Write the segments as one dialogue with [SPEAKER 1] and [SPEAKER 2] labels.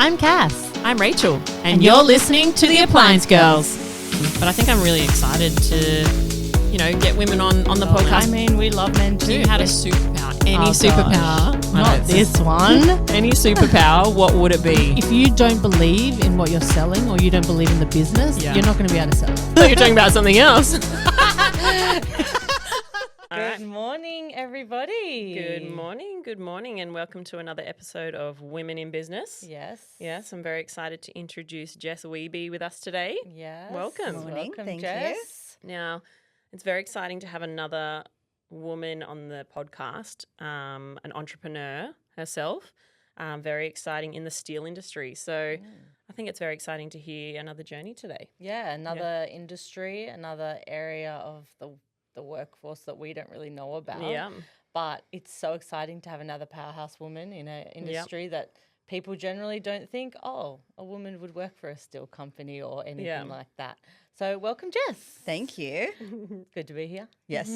[SPEAKER 1] I'm Cass.
[SPEAKER 2] I'm Rachel, and you're listening to the Appliance Girls. But I think I'm really excited to, get women on the podcast.
[SPEAKER 1] I mean, we love men too.
[SPEAKER 2] If you had a superpower, any
[SPEAKER 1] Oh,
[SPEAKER 2] superpower,
[SPEAKER 1] gosh. Not this one.
[SPEAKER 2] any superpower, what would it be?
[SPEAKER 1] If you don't believe in what you're selling or you don't believe in the business, you're not going to be able to sell it.
[SPEAKER 2] I thought you were talking about something else.
[SPEAKER 3] Good morning, everybody.
[SPEAKER 2] Good morning, and welcome to another episode of Women in Business.
[SPEAKER 3] Yes.
[SPEAKER 2] I'm very excited to introduce Jess Wehbe with us today.
[SPEAKER 3] Yes.
[SPEAKER 2] Welcome.
[SPEAKER 3] Welcome,
[SPEAKER 4] Thank
[SPEAKER 3] Jess.
[SPEAKER 2] Now, it's very exciting to have another woman on the podcast, an entrepreneur herself, very exciting in the steel industry. So I think it's very exciting to hear another journey today.
[SPEAKER 3] Yeah, another industry, another area of the workforce that we don't really know about.
[SPEAKER 2] Yeah.
[SPEAKER 3] But it's so exciting to have another powerhouse woman in an industry that people generally don't think, a woman would work for a steel company or anything like that. So welcome, Jess.
[SPEAKER 4] Thank you.
[SPEAKER 3] Good to be here.
[SPEAKER 4] Yes.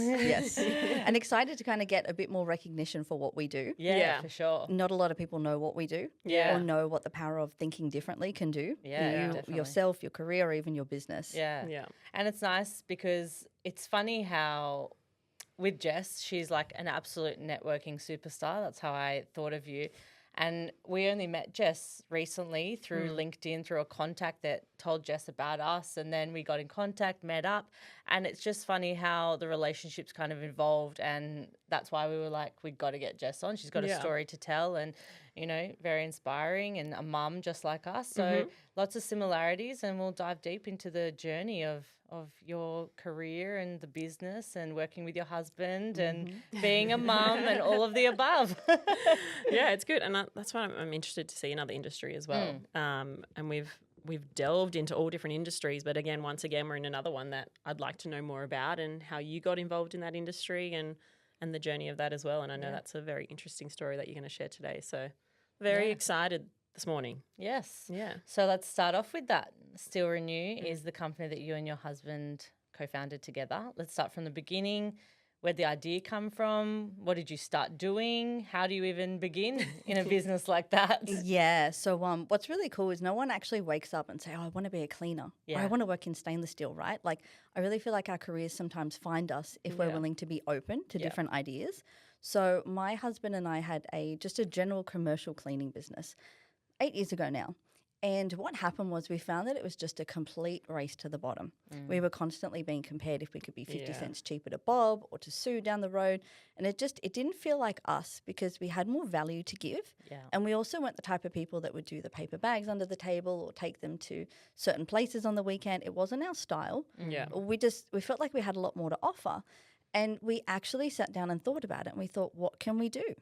[SPEAKER 4] And excited to kind of get a bit more recognition for what we do.
[SPEAKER 3] Yeah, for sure.
[SPEAKER 4] Not a lot of people know what we do or know what the power of thinking differently can do.
[SPEAKER 3] Yeah,
[SPEAKER 4] you,
[SPEAKER 3] definitely.
[SPEAKER 4] yourself, your career, or even your business.
[SPEAKER 3] Yeah. And it's nice because it's funny how with Jess, she's like an absolute networking superstar. That's how I thought of you. And we only met Jess recently through LinkedIn, through a contact that told Jess about us. And then we got in contact, met up. And it's just funny how the relationship's kind of evolved. And that's why we were like, we've got to get Jess on. She's got a story to tell and, very inspiring and a mum just like us. So lots of similarities, and we'll dive deep into the journey of your career and the business and working with your husband and being a mum and all of the above.
[SPEAKER 2] Yeah, it's good. And that's why I'm interested to see another industry as well. And we've delved into all different industries, but once again, we're in another one that I'd like to know more about and how you got involved in that industry and the journey of that as well. And I know that's a very interesting story that you're going to share today. So very excited this morning.
[SPEAKER 3] Yes.
[SPEAKER 2] Yeah.
[SPEAKER 3] So let's start off with that. Steel Renew is the company that you and your husband co-founded together. Let's start from the beginning. Where'd the idea come from? What did you start doing? How do you even begin in a business like that?
[SPEAKER 4] Yeah. So what's really cool is no one actually wakes up and say, I want to be a cleaner. Or I want to work in stainless steel, right? Like I really feel like our careers sometimes find us if we're willing to be open to different ideas. So my husband and I had just a general commercial cleaning business 8 years ago now. And what happened was we found that it was just a complete race to the bottom. We were constantly being compared if we could be 50 cents cheaper to Bob or to Sue down the road. And it didn't feel like us because we had more value to give.
[SPEAKER 3] Yeah.
[SPEAKER 4] And we also weren't the type of people that would do the paper bags under the table or take them to certain places on the weekend. It wasn't our style.
[SPEAKER 2] Yeah.
[SPEAKER 4] We felt like we had a lot more to offer. And we actually sat down and thought about it. And we thought, what can we do?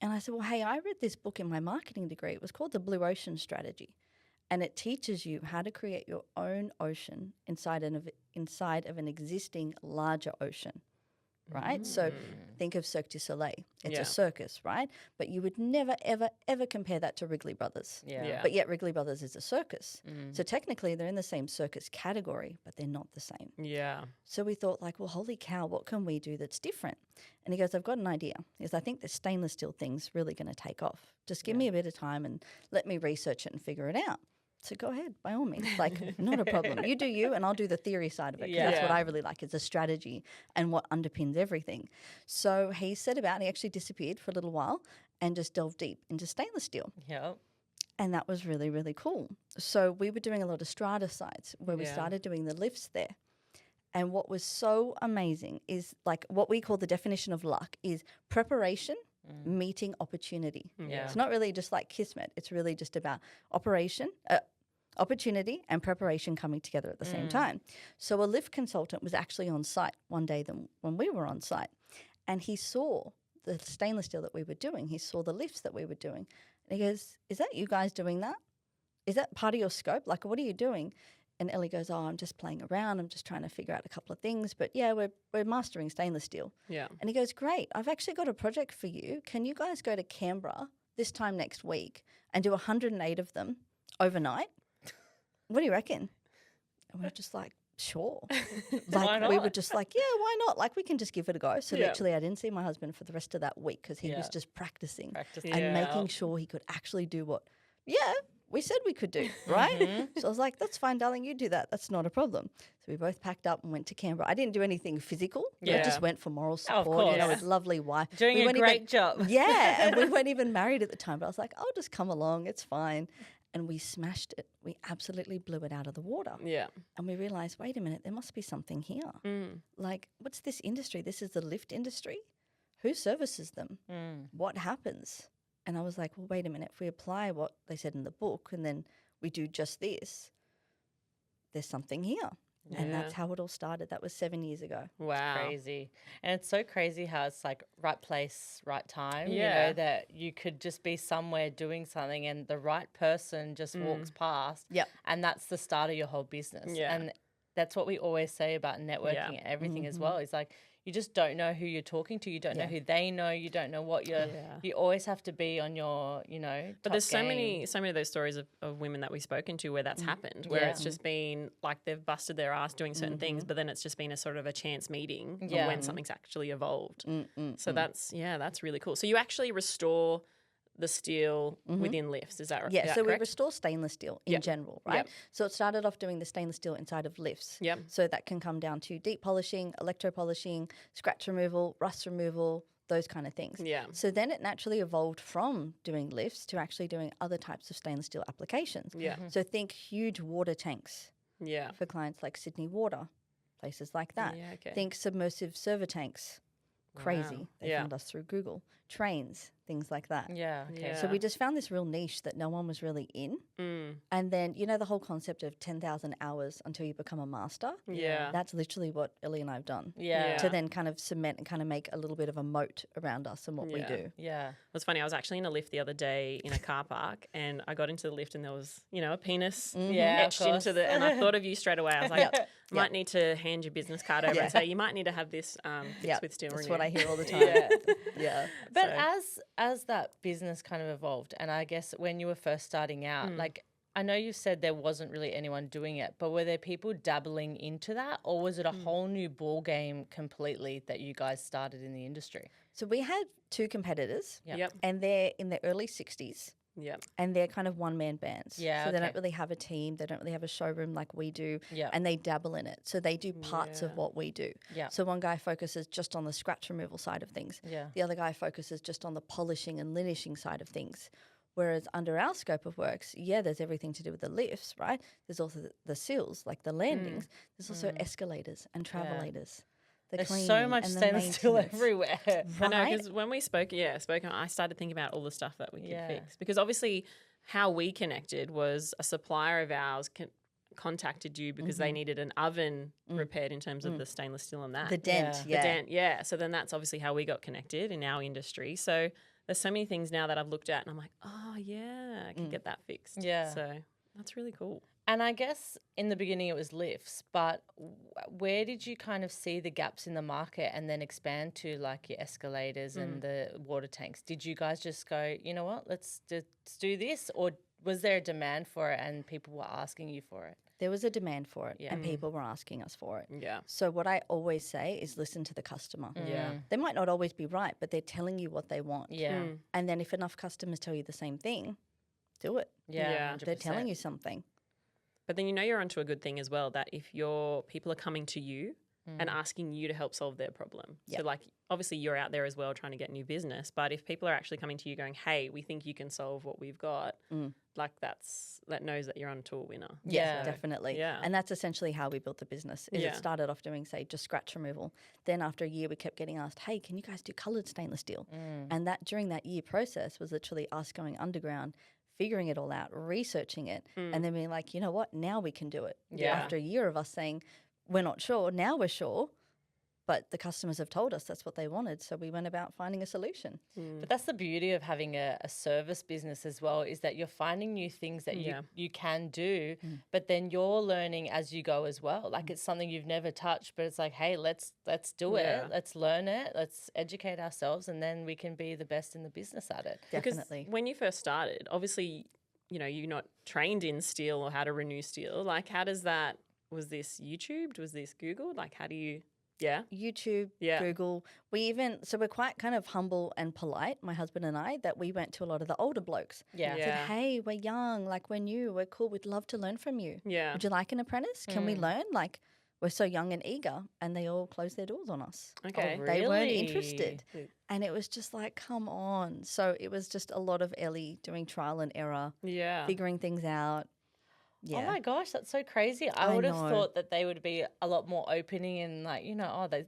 [SPEAKER 4] And I said, well, hey, I read this book in my marketing degree. It was called The Blue Ocean Strategy. And it teaches you how to create your own ocean inside of an existing larger ocean, right? So think of Cirque du Soleil. It's a circus, right? But you would never, ever, ever compare that to Wrigley Brothers.
[SPEAKER 3] Yeah.
[SPEAKER 4] But yet Wrigley Brothers is a circus. So technically they're in the same circus category, but they're not the same.
[SPEAKER 2] Yeah.
[SPEAKER 4] So we thought like, well, holy cow, what can we do that's different? And he goes, I've got an idea. He goes, I think the stainless steel thing's really going to take off. Just give me a bit of time and let me research it and figure it out. So go ahead, by all means. Like, not a problem. You do you, and I'll do the theory side of it. 'Cause that's what I really like. It's a strategy and what underpins everything. So he set about, and he actually disappeared for a little while and just delved deep into stainless steel.
[SPEAKER 3] Yep.
[SPEAKER 4] And that was really, really cool. So we were doing a lot of strata sites where we started doing the lifts there. And what was so amazing is like what we call the definition of luck is preparation meeting opportunity.
[SPEAKER 3] Yeah.
[SPEAKER 4] It's not really just like kismet. It's really just about opportunity and preparation coming together at the same time. So a lift consultant was actually on site one day when we were on site, and he saw the stainless steel that we were doing. He saw the lifts that we were doing. And he goes, is that you guys doing that? Is that part of your scope? Like, what are you doing? And Ellie goes, I'm just playing around. I'm just trying to figure out a couple of things. But, yeah, we're mastering stainless steel.
[SPEAKER 2] Yeah.
[SPEAKER 4] And he goes, great. I've actually got a project for you. Can you guys go to Canberra this time next week and do 108 of them overnight? What do you reckon? And we're just like, sure.
[SPEAKER 3] Why not?
[SPEAKER 4] We were just like, yeah, why not? Like, we can just give it a go. So literally I didn't see my husband for the rest of that week because he was just practicing and making sure he could actually do what we said we could do, right? So I was like, that's fine, darling, you do that. That's not a problem. So we both packed up and went to Canberra. I didn't do anything physical. I just went for moral support. You know, his lovely wife.
[SPEAKER 3] Doing a great job.
[SPEAKER 4] Yeah, and we weren't even married at the time, but I was like, I'll just come along. It's fine. And we smashed it. We absolutely blew it out of the water.
[SPEAKER 2] Yeah.
[SPEAKER 4] And we realized, wait a minute, there must be something here. Like, what's this industry? This is the lift industry. Who services them? What happens? And I was like, well, wait a minute. If we apply what they said in the book and then we do just this, there's something here. Yeah. And that's how it all started. That was 7 years ago.
[SPEAKER 2] Wow.
[SPEAKER 3] Crazy. And it's so crazy how it's like right place, right time.
[SPEAKER 2] Yeah.
[SPEAKER 3] You know, that you could just be somewhere doing something and the right person just walks past.
[SPEAKER 4] Yep.
[SPEAKER 3] And that's the start of your whole business.
[SPEAKER 2] Yeah.
[SPEAKER 3] And that's what we always say about networking and everything as well. It's like, you just don't know who you're talking to. You don't know who they know. You don't know what you're. You always have to be on your, you know.
[SPEAKER 2] But there's so
[SPEAKER 3] game.
[SPEAKER 2] many of those stories of women that we've spoken to where that's happened, where it's just been like they've busted their ass doing certain things, but then it's just been a sort of a chance meeting of when something's actually evolved. So that's really cool. So you actually restore the steel within lifts, is that right?
[SPEAKER 4] Yeah, so
[SPEAKER 2] correct?
[SPEAKER 4] we restore stainless steel in general, right?
[SPEAKER 2] Yep.
[SPEAKER 4] So it started off doing the stainless steel inside of lifts.
[SPEAKER 2] Yep.
[SPEAKER 4] So that can come down to deep polishing, electro polishing, scratch removal, rust removal, those kind of things.
[SPEAKER 2] Yeah.
[SPEAKER 4] So then it naturally evolved from doing lifts to actually doing other types of stainless steel applications.
[SPEAKER 2] Yeah.
[SPEAKER 4] So think huge water tanks
[SPEAKER 2] Yeah.
[SPEAKER 4] for clients like Sydney Water, places like that.
[SPEAKER 2] Yeah, okay.
[SPEAKER 4] Think submersive server tanks. Crazy.
[SPEAKER 2] Wow.
[SPEAKER 4] They found us through Google. Trains, things like that.
[SPEAKER 3] Yeah. Okay.
[SPEAKER 2] Yeah.
[SPEAKER 4] So we just found this real niche that no one was really in. And then, you know, the whole concept of 10,000 hours until you become a master?
[SPEAKER 2] Yeah.
[SPEAKER 4] That's literally what Ellie and I have done.
[SPEAKER 3] Yeah.
[SPEAKER 4] To then kind of cement and kind of make a little bit of a moat around us and what we do.
[SPEAKER 3] Yeah.
[SPEAKER 2] It was funny. I was actually in a lift the other day in a car park, and I got into the lift, and there was, you know, a penis
[SPEAKER 3] Yeah,
[SPEAKER 2] etched
[SPEAKER 3] of
[SPEAKER 2] into the. And I thought of you straight away. I was like, might need to hand your business card over
[SPEAKER 4] Yeah.
[SPEAKER 2] and say you might need to have this fixed with steel.
[SPEAKER 4] That's
[SPEAKER 2] renew.
[SPEAKER 4] what I hear all the time. Yeah.
[SPEAKER 3] But as that business kind of evolved, and I guess when you were first starting out, like I know you said there wasn't really anyone doing it, but were there people dabbling into that, or was it a whole new ball game completely that you guys started in the industry?
[SPEAKER 4] So we had two competitors,
[SPEAKER 2] Yep.
[SPEAKER 4] and they're in their early 60s.
[SPEAKER 2] Yep.
[SPEAKER 4] And they're kind of one-man bands.
[SPEAKER 3] Yeah,
[SPEAKER 4] So they
[SPEAKER 3] okay.
[SPEAKER 4] don't really have a team. They don't really have a showroom like we do.
[SPEAKER 3] Yeah.
[SPEAKER 4] And they dabble in it. So they do parts of what we do.
[SPEAKER 3] Yeah.
[SPEAKER 4] So one guy focuses just on the scratch removal side of things.
[SPEAKER 3] Yeah.
[SPEAKER 4] The other guy focuses just on the polishing and linishing side of things. Whereas under our scope of works, there's everything to do with the lifts, right? There's also the sills, like the landings. There's also escalators and travelators. The
[SPEAKER 3] There's so
[SPEAKER 4] cleaning
[SPEAKER 3] much
[SPEAKER 4] and the
[SPEAKER 3] stainless steel
[SPEAKER 4] maintenance.
[SPEAKER 3] everywhere.
[SPEAKER 2] I know,
[SPEAKER 4] Right?
[SPEAKER 2] because when we spoke, I started thinking about all the stuff that we could
[SPEAKER 3] Yeah.
[SPEAKER 2] fix. Because obviously, how we connected was a supplier of ours contacted you because they needed an oven repaired in terms of the stainless steel and that.
[SPEAKER 4] The dent,
[SPEAKER 2] The dent, yeah. So then that's obviously how we got connected in our industry. So there's so many things now that I've looked at and I'm like, oh yeah, I can get that fixed.
[SPEAKER 3] Yeah.
[SPEAKER 2] So that's really cool.
[SPEAKER 3] And I guess in the beginning it was lifts, but where did you kind of see the gaps in the market and then expand to like your escalators and the water tanks? Did you guys just go, you know what, let's do this? Or was there a demand for it and people were asking you for it?
[SPEAKER 4] There was a demand for it and people were asking us for it.
[SPEAKER 2] Yeah.
[SPEAKER 4] So what I always say is listen to the customer.
[SPEAKER 2] Yeah.
[SPEAKER 4] They might not always be right, but they're telling you what they want.
[SPEAKER 3] Yeah.
[SPEAKER 4] And then if enough customers tell you the same thing, do it.
[SPEAKER 3] Yeah.
[SPEAKER 4] They're telling you something.
[SPEAKER 2] But then you know you're onto a good thing as well, that if your people are coming to you and asking you to help solve their problem.
[SPEAKER 4] Yep.
[SPEAKER 2] So like obviously you're out there as well trying to get new business, but if people are actually coming to you going, hey, we think you can solve what we've got, like that knows that you're onto a winner.
[SPEAKER 3] Yeah.
[SPEAKER 4] Definitely.
[SPEAKER 2] Yeah.
[SPEAKER 4] And that's essentially how we built the business. Is
[SPEAKER 2] Yeah.
[SPEAKER 4] It started off doing, say, just scratch removal. Then after a year, we kept getting asked, hey, can you guys do coloured stainless steel? And that during that year process was literally us going underground, figuring it all out, researching it, and then being like, you know what, now we can do it.
[SPEAKER 2] Yeah.
[SPEAKER 4] After a year of us saying, we're not sure, now we're sure, but the customers have told us that's what they wanted, so we went about finding a solution.
[SPEAKER 3] But that's the beauty of having a service business as well, is that you're finding new things that you can do, but then you're learning as you go as well. Like it's something you've never touched, but it's like, hey, let's do
[SPEAKER 2] Yeah.
[SPEAKER 3] it. Let's learn it. Let's educate ourselves, and then we can be the best in the business at it.
[SPEAKER 4] Definitely.
[SPEAKER 2] Because when you first started, obviously, you know, you're not trained in steel or how to renew steel. Like how does that, was this YouTubed? Was this Googled? Like how do you Yeah.
[SPEAKER 4] YouTube,
[SPEAKER 2] Yeah.
[SPEAKER 4] Google. So we're quite kind of humble and polite, my husband and I, that we went to a lot of the older blokes.
[SPEAKER 3] Yeah.
[SPEAKER 4] Said, hey, we're young, like we're new, we're cool, we'd love to learn from you.
[SPEAKER 2] Yeah.
[SPEAKER 4] Would you like an apprentice? Can we learn? Like, we're so young and eager, and they all closed their doors on us.
[SPEAKER 2] Okay.
[SPEAKER 4] They weren't
[SPEAKER 3] Really?
[SPEAKER 4] interested. And it was just like, come on. So it was just a lot of Ellie doing trial and error,
[SPEAKER 2] Yeah.
[SPEAKER 4] figuring things out. Yeah.
[SPEAKER 3] Oh my gosh, that's so crazy. I would have thought that they would be a lot more opening and like,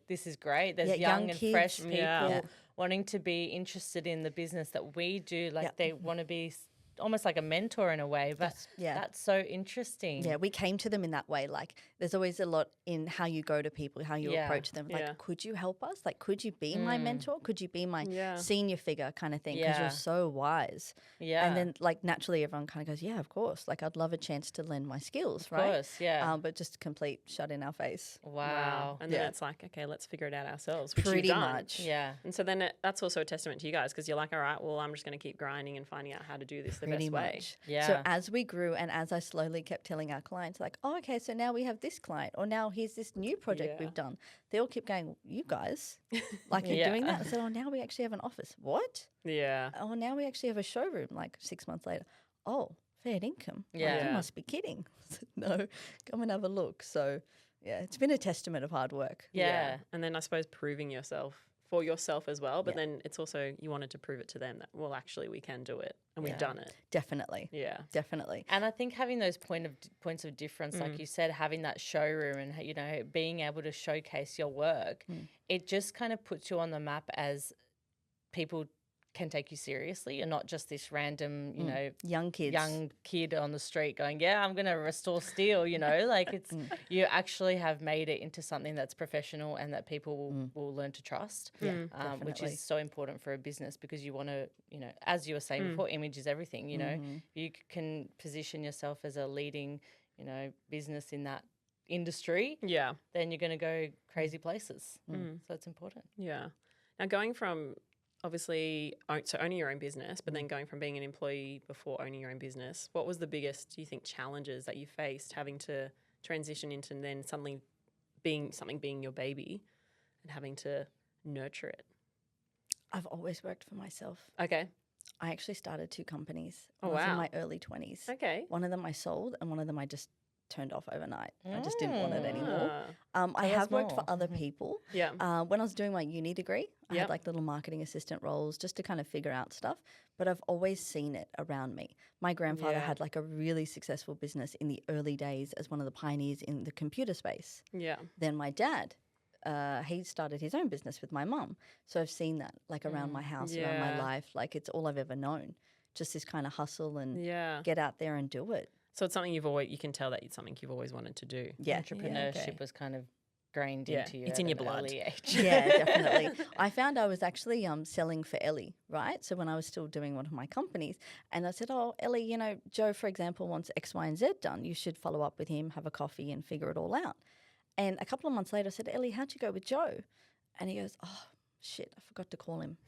[SPEAKER 3] this is great. There's young and
[SPEAKER 4] kids.
[SPEAKER 3] fresh people
[SPEAKER 2] Yeah.
[SPEAKER 3] wanting to be interested in the business that we do. Like they want to be almost like a mentor in a way, but that's so interesting.
[SPEAKER 4] Yeah, we came to them in that way. Like, there's always a lot in how you go to people, how you approach them. Like, could you help us? Like, could you be my mentor? Could you be my senior figure kind of thing? Because you're so wise.
[SPEAKER 3] Yeah.
[SPEAKER 4] And then, like, naturally everyone kind of goes, yeah, of course. Like, I'd love a chance to lend my skills,
[SPEAKER 3] Of
[SPEAKER 4] right?
[SPEAKER 3] course, yeah.
[SPEAKER 4] But just complete shut in our face.
[SPEAKER 3] Wow.
[SPEAKER 2] And then it's like, okay, let's figure it out ourselves, which
[SPEAKER 4] Pretty
[SPEAKER 2] you've done.
[SPEAKER 4] much.
[SPEAKER 3] Yeah.
[SPEAKER 2] And so then that's also a testament to you guys because you're like, all right, well, I'm just going to keep grinding and finding out how to do this the best way.
[SPEAKER 3] Yeah.
[SPEAKER 4] So as we grew and as I slowly kept telling our clients, like, oh, okay, so now we have this client, or now here's this new project we've done. They all keep going, you guys, like you're doing that. I said, oh, now we actually have an office. What?
[SPEAKER 2] Yeah.
[SPEAKER 4] Oh, now we actually have a showroom. Like 6 months later. Oh, fair income.
[SPEAKER 3] Yeah.
[SPEAKER 4] Like, you must be kidding. I said, no, come and have a look. So yeah, it's been a testament of hard work.
[SPEAKER 3] Yeah.
[SPEAKER 2] And then I suppose proving yourself for yourself as well. But then it's also you wanted to prove it to them that, well, actually we can do it and we've done it.
[SPEAKER 4] Definitely.
[SPEAKER 2] Yeah.
[SPEAKER 4] Definitely.
[SPEAKER 3] And I think having those points of difference, like you said, having that showroom and, being able to showcase your work, it just kind of puts you on the map as people can take you seriously and not just this random,
[SPEAKER 4] young kids,
[SPEAKER 3] young kid on the street going, yeah, I'm going to restore steel, like it's, you actually have made it into something that's professional and that people will learn to trust, which is so important for a business because you want to, as you were saying before, image is everything, you can position yourself as a leading, business in that industry, then you're going to go crazy places. So it's important.
[SPEAKER 2] Yeah. Now going from obviously owning your own business, but then going from being an employee before owning your own business, what was the biggest, do you think, challenges that you faced having to transition into then suddenly being your baby and having to nurture it?
[SPEAKER 4] I've always worked for myself.
[SPEAKER 2] Okay.
[SPEAKER 4] I actually started 2 companies.
[SPEAKER 2] Oh,
[SPEAKER 4] I was
[SPEAKER 2] wow.
[SPEAKER 4] in my early 20s.
[SPEAKER 2] Okay.
[SPEAKER 4] One of them I sold and one of them I just turned off overnight. I just didn't want it anymore. I have worked for other people.
[SPEAKER 2] Yeah.
[SPEAKER 4] When I was doing my uni degree, I had like little marketing assistant roles just to kind of figure out stuff. But I've always seen it around me. My grandfather had like a really successful business in the early days as one of the pioneers in the computer space.
[SPEAKER 2] Yeah.
[SPEAKER 4] Then my dad, he started his own business with my mum. So I've seen that like around my house, around my life. Like it's all I've ever known. Just this kind of hustle and get out there and do it.
[SPEAKER 2] So it's something you can tell that it's something you've always wanted to do.
[SPEAKER 4] Yeah.
[SPEAKER 3] Entrepreneurship was kind of grained into you.
[SPEAKER 2] It's in your blood.
[SPEAKER 3] Early age.
[SPEAKER 4] Yeah, definitely. I found I was actually selling for Ellie, right? So when I was still doing one of my companies, and I said, oh, Ellie, Joe, for example, wants X, Y, and Z done. You should follow up with him, have a coffee, and figure it all out. And a couple of months later, I said, Ellie, how'd you go with Joe? And he goes, oh, shit, I forgot to call him.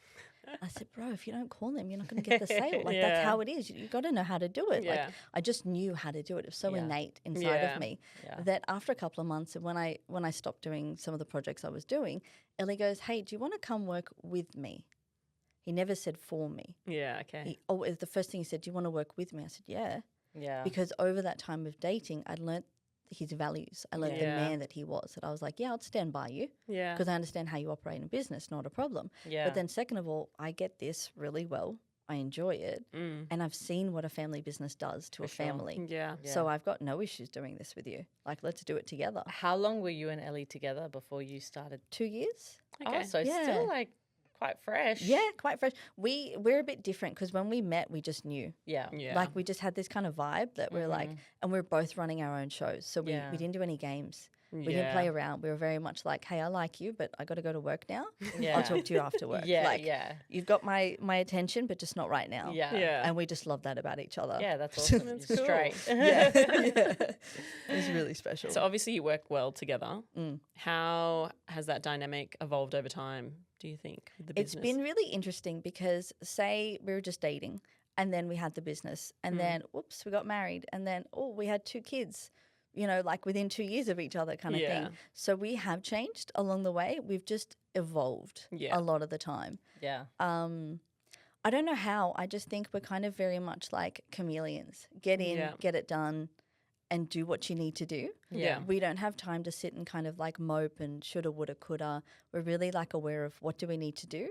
[SPEAKER 4] I said, bro, if you don't call him, you're not going to get the sale. Like, that's how it is. You got to know how to do it. Like, I just knew how to do it. It was so innate inside of me that after a couple of months, when I stopped doing some of the projects I was doing, Ellie goes, hey, do you want to come work with me? He never said for me.
[SPEAKER 2] Yeah, okay.
[SPEAKER 4] The first thing he said, do you want to work with me? I said, yeah.
[SPEAKER 3] Yeah.
[SPEAKER 4] Because over that time of dating, I'd learnt his values. I learned the man that he was. That I was like, yeah, I'll stand by you. Yeah. Because I understand how you operate in business, not a problem.
[SPEAKER 3] Yeah.
[SPEAKER 4] But then second of all, I get this really well. I enjoy it. And I've seen what a family business does to a family.
[SPEAKER 2] Yeah.
[SPEAKER 4] So I've got no issues doing this with you. Like, let's do it together.
[SPEAKER 3] How long were you and Ellie together before you started?
[SPEAKER 4] 2 years.
[SPEAKER 3] Okay. Oh, so still like quite fresh.
[SPEAKER 4] Yeah, quite fresh. We're a bit different because when we met, we just knew.
[SPEAKER 3] Yeah.
[SPEAKER 4] Like we just had this kind of vibe that we're like, and we're both running our own shows. So we didn't do any games. We didn't play around. We were very much like, hey, I like you, but I got to go to work now. I'll talk to you after work. You've got my attention, but just not right now.
[SPEAKER 3] Yeah.
[SPEAKER 4] And we just love that about each other.
[SPEAKER 3] Yeah, that's awesome.
[SPEAKER 2] That's
[SPEAKER 3] You're
[SPEAKER 2] cool.
[SPEAKER 3] straight.
[SPEAKER 4] It was really special.
[SPEAKER 2] So obviously you work well together. How has that dynamic evolved over time, do you think, with the business?
[SPEAKER 4] It's been really interesting because say we were just dating and then we had the business and then, oops, we got married and then, we had 2 kids. like within 2 years of each other kind of thing. So we have changed along the way. We've just evolved a lot of the time.
[SPEAKER 3] Yeah.
[SPEAKER 4] I don't know how. I just think we're kind of very much like chameleons. Get in, get it done, and do what you need to do.
[SPEAKER 2] Yeah.
[SPEAKER 4] We don't have time to sit and kind of like mope and shoulda, woulda, coulda. We're really like aware of what do we need to do,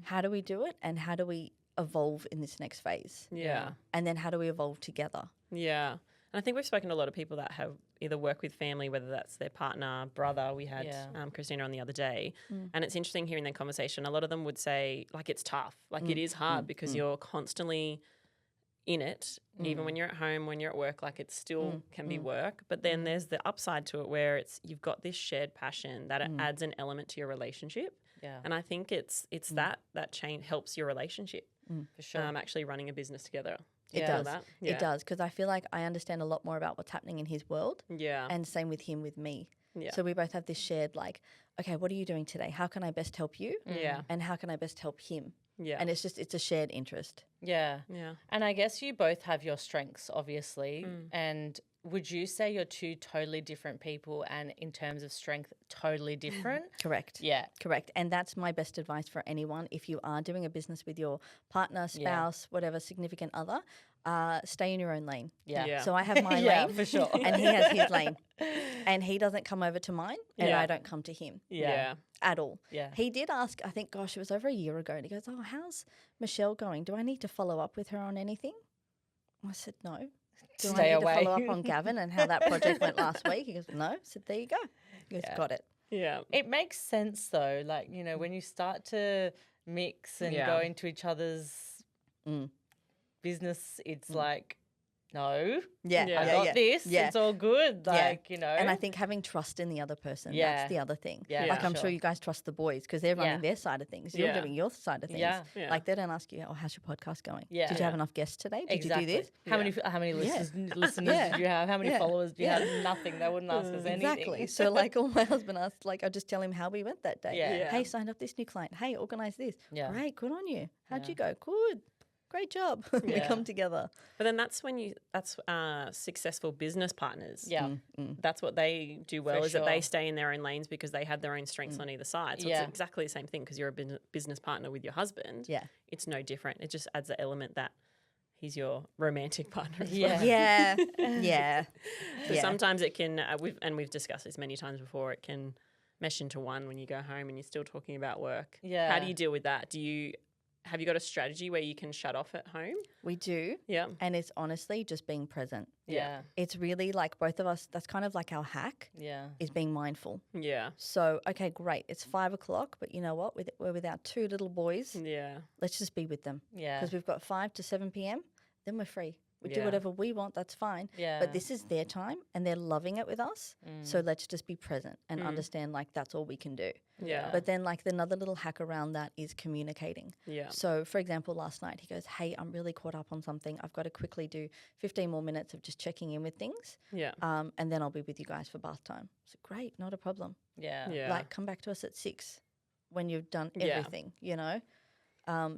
[SPEAKER 4] how do we do it, and how do we evolve in this next phase.
[SPEAKER 2] Yeah.
[SPEAKER 4] And then how do we evolve together?
[SPEAKER 2] Yeah. And I think we've spoken to a lot of people that have either worked with family, whether that's their partner, brother. We had Christina on the other day. And it's interesting hearing their conversation. A lot of them would say, like, it's tough. Like, it is hard because you're constantly in it, even when you're at home, when you're at work, like, it still can be work. But then there's the upside to it where you've got this shared passion that it adds an element to your relationship.
[SPEAKER 3] Yeah.
[SPEAKER 2] And I think it's that change helps your relationship.
[SPEAKER 3] For sure.
[SPEAKER 2] Actually running a business together.
[SPEAKER 4] It does. It does, because I feel like I understand a lot more about what's happening in his world.
[SPEAKER 2] Yeah.
[SPEAKER 4] And same with him with me.
[SPEAKER 2] Yeah.
[SPEAKER 4] So we both have this shared like, okay, what are you doing today? How can I best help you?
[SPEAKER 2] Yeah.
[SPEAKER 4] And how can I best help him?
[SPEAKER 2] Yeah.
[SPEAKER 4] And it's a shared interest.
[SPEAKER 3] Yeah.
[SPEAKER 2] Yeah.
[SPEAKER 3] And I guess you both have your strengths, obviously. And would you say you're two totally different people and in terms of strength, totally different?
[SPEAKER 4] Correct.
[SPEAKER 3] Yeah.
[SPEAKER 4] Correct. And that's my best advice for anyone. If you are doing a business with your partner, spouse, whatever, significant other, stay in your own lane.
[SPEAKER 3] Yeah.
[SPEAKER 2] Yeah.
[SPEAKER 4] So I have my
[SPEAKER 3] Yeah,
[SPEAKER 4] lane
[SPEAKER 3] for sure.
[SPEAKER 4] and he has his lane. And he doesn't come over to mine and I don't come to him.
[SPEAKER 2] Yeah.
[SPEAKER 4] At all.
[SPEAKER 3] Yeah.
[SPEAKER 4] He did ask, I think, gosh, it was over a year ago. And he goes, oh, how's Michelle going? Do I need to follow up with her on anything? I said, no. Do
[SPEAKER 3] Stay
[SPEAKER 4] I need
[SPEAKER 3] away.
[SPEAKER 4] to follow up on Gavin and how that project went last week? He goes, no. I said, there you go. He goes, got it.
[SPEAKER 2] Yeah.
[SPEAKER 3] It makes sense though. Like, when you start to mix and go into each other's business, it's like, no,
[SPEAKER 4] Yeah.
[SPEAKER 3] I got this.
[SPEAKER 4] Yeah.
[SPEAKER 3] It's all good. Like,
[SPEAKER 4] And I think having trust in the other person,
[SPEAKER 3] Yeah.
[SPEAKER 4] that's the other thing.
[SPEAKER 3] Yeah,
[SPEAKER 4] Like
[SPEAKER 3] for
[SPEAKER 4] I'm sure
[SPEAKER 3] sure.
[SPEAKER 4] you guys trust the boys because they're running their side of things. You're
[SPEAKER 2] Yeah.
[SPEAKER 4] doing your side of things.
[SPEAKER 3] Yeah.
[SPEAKER 2] Yeah.
[SPEAKER 4] Like they don't ask you, oh, how's your podcast going?
[SPEAKER 3] Yeah.
[SPEAKER 4] Did you have enough guests today? Did
[SPEAKER 3] exactly.
[SPEAKER 4] you do this?
[SPEAKER 3] How many listeners
[SPEAKER 4] Yeah.
[SPEAKER 3] did you have? How many
[SPEAKER 4] Yeah.
[SPEAKER 3] followers do you have? Nothing. They wouldn't ask us anything.
[SPEAKER 4] Exactly. So like all my husband asked, like I just tell him how we went that day.
[SPEAKER 3] Yeah.
[SPEAKER 4] Hey, signed up this new client. Hey, organize this.
[SPEAKER 3] Yeah.
[SPEAKER 4] Great, good on you. How'd you go? Good. Great job. We
[SPEAKER 3] Yeah.
[SPEAKER 4] come together.
[SPEAKER 2] But then that's successful business partners.
[SPEAKER 3] Yeah.
[SPEAKER 2] That's what they do well,
[SPEAKER 3] For
[SPEAKER 2] is that they
[SPEAKER 3] sure.
[SPEAKER 2] stay in their own lanes because they have their own strengths on either side. So
[SPEAKER 3] Yeah.
[SPEAKER 2] it's exactly the same thing because you're a business partner with your husband.
[SPEAKER 4] Yeah.
[SPEAKER 2] It's no different. It just adds the element that he's your romantic partner as
[SPEAKER 3] Yeah.
[SPEAKER 2] well.
[SPEAKER 4] Yeah. Yeah.
[SPEAKER 2] So
[SPEAKER 4] Yeah.
[SPEAKER 2] sometimes it can, we've discussed this many times before, it can mesh into one when you go home and you're still talking about work.
[SPEAKER 3] Yeah.
[SPEAKER 2] How do you deal with that? Have you got a strategy where you can shut off at home?
[SPEAKER 4] We do.
[SPEAKER 2] Yeah.
[SPEAKER 4] And it's honestly just being present.
[SPEAKER 3] Yeah.
[SPEAKER 4] It's really like both of us, that's kind of like our hack
[SPEAKER 3] Yeah.
[SPEAKER 4] is being mindful.
[SPEAKER 2] Yeah.
[SPEAKER 4] So, okay, great. It's 5:00, but you know what? We're with our two little boys.
[SPEAKER 2] Yeah.
[SPEAKER 4] Let's just be with them.
[SPEAKER 3] Yeah.
[SPEAKER 4] Because we've got 5 to 7 p.m. Then we're free. We do
[SPEAKER 2] Yeah.
[SPEAKER 4] whatever we want. That's fine.
[SPEAKER 3] Yeah.
[SPEAKER 4] But this is their time and they're loving it with us. So let's just be present and understand like that's all we can do.
[SPEAKER 2] Yeah.
[SPEAKER 4] But then like another little hack around that is communicating.
[SPEAKER 2] Yeah.
[SPEAKER 4] So for example, last night he goes, hey, I'm really caught up on something. I've got to quickly do 15 more minutes of just checking in with things.
[SPEAKER 2] Yeah.
[SPEAKER 4] And then I'll be with you guys for bath time. So great, not a problem.
[SPEAKER 3] Yeah.
[SPEAKER 2] Yeah.
[SPEAKER 4] Like come back to us at 6 when you've done
[SPEAKER 2] Yeah.
[SPEAKER 4] everything,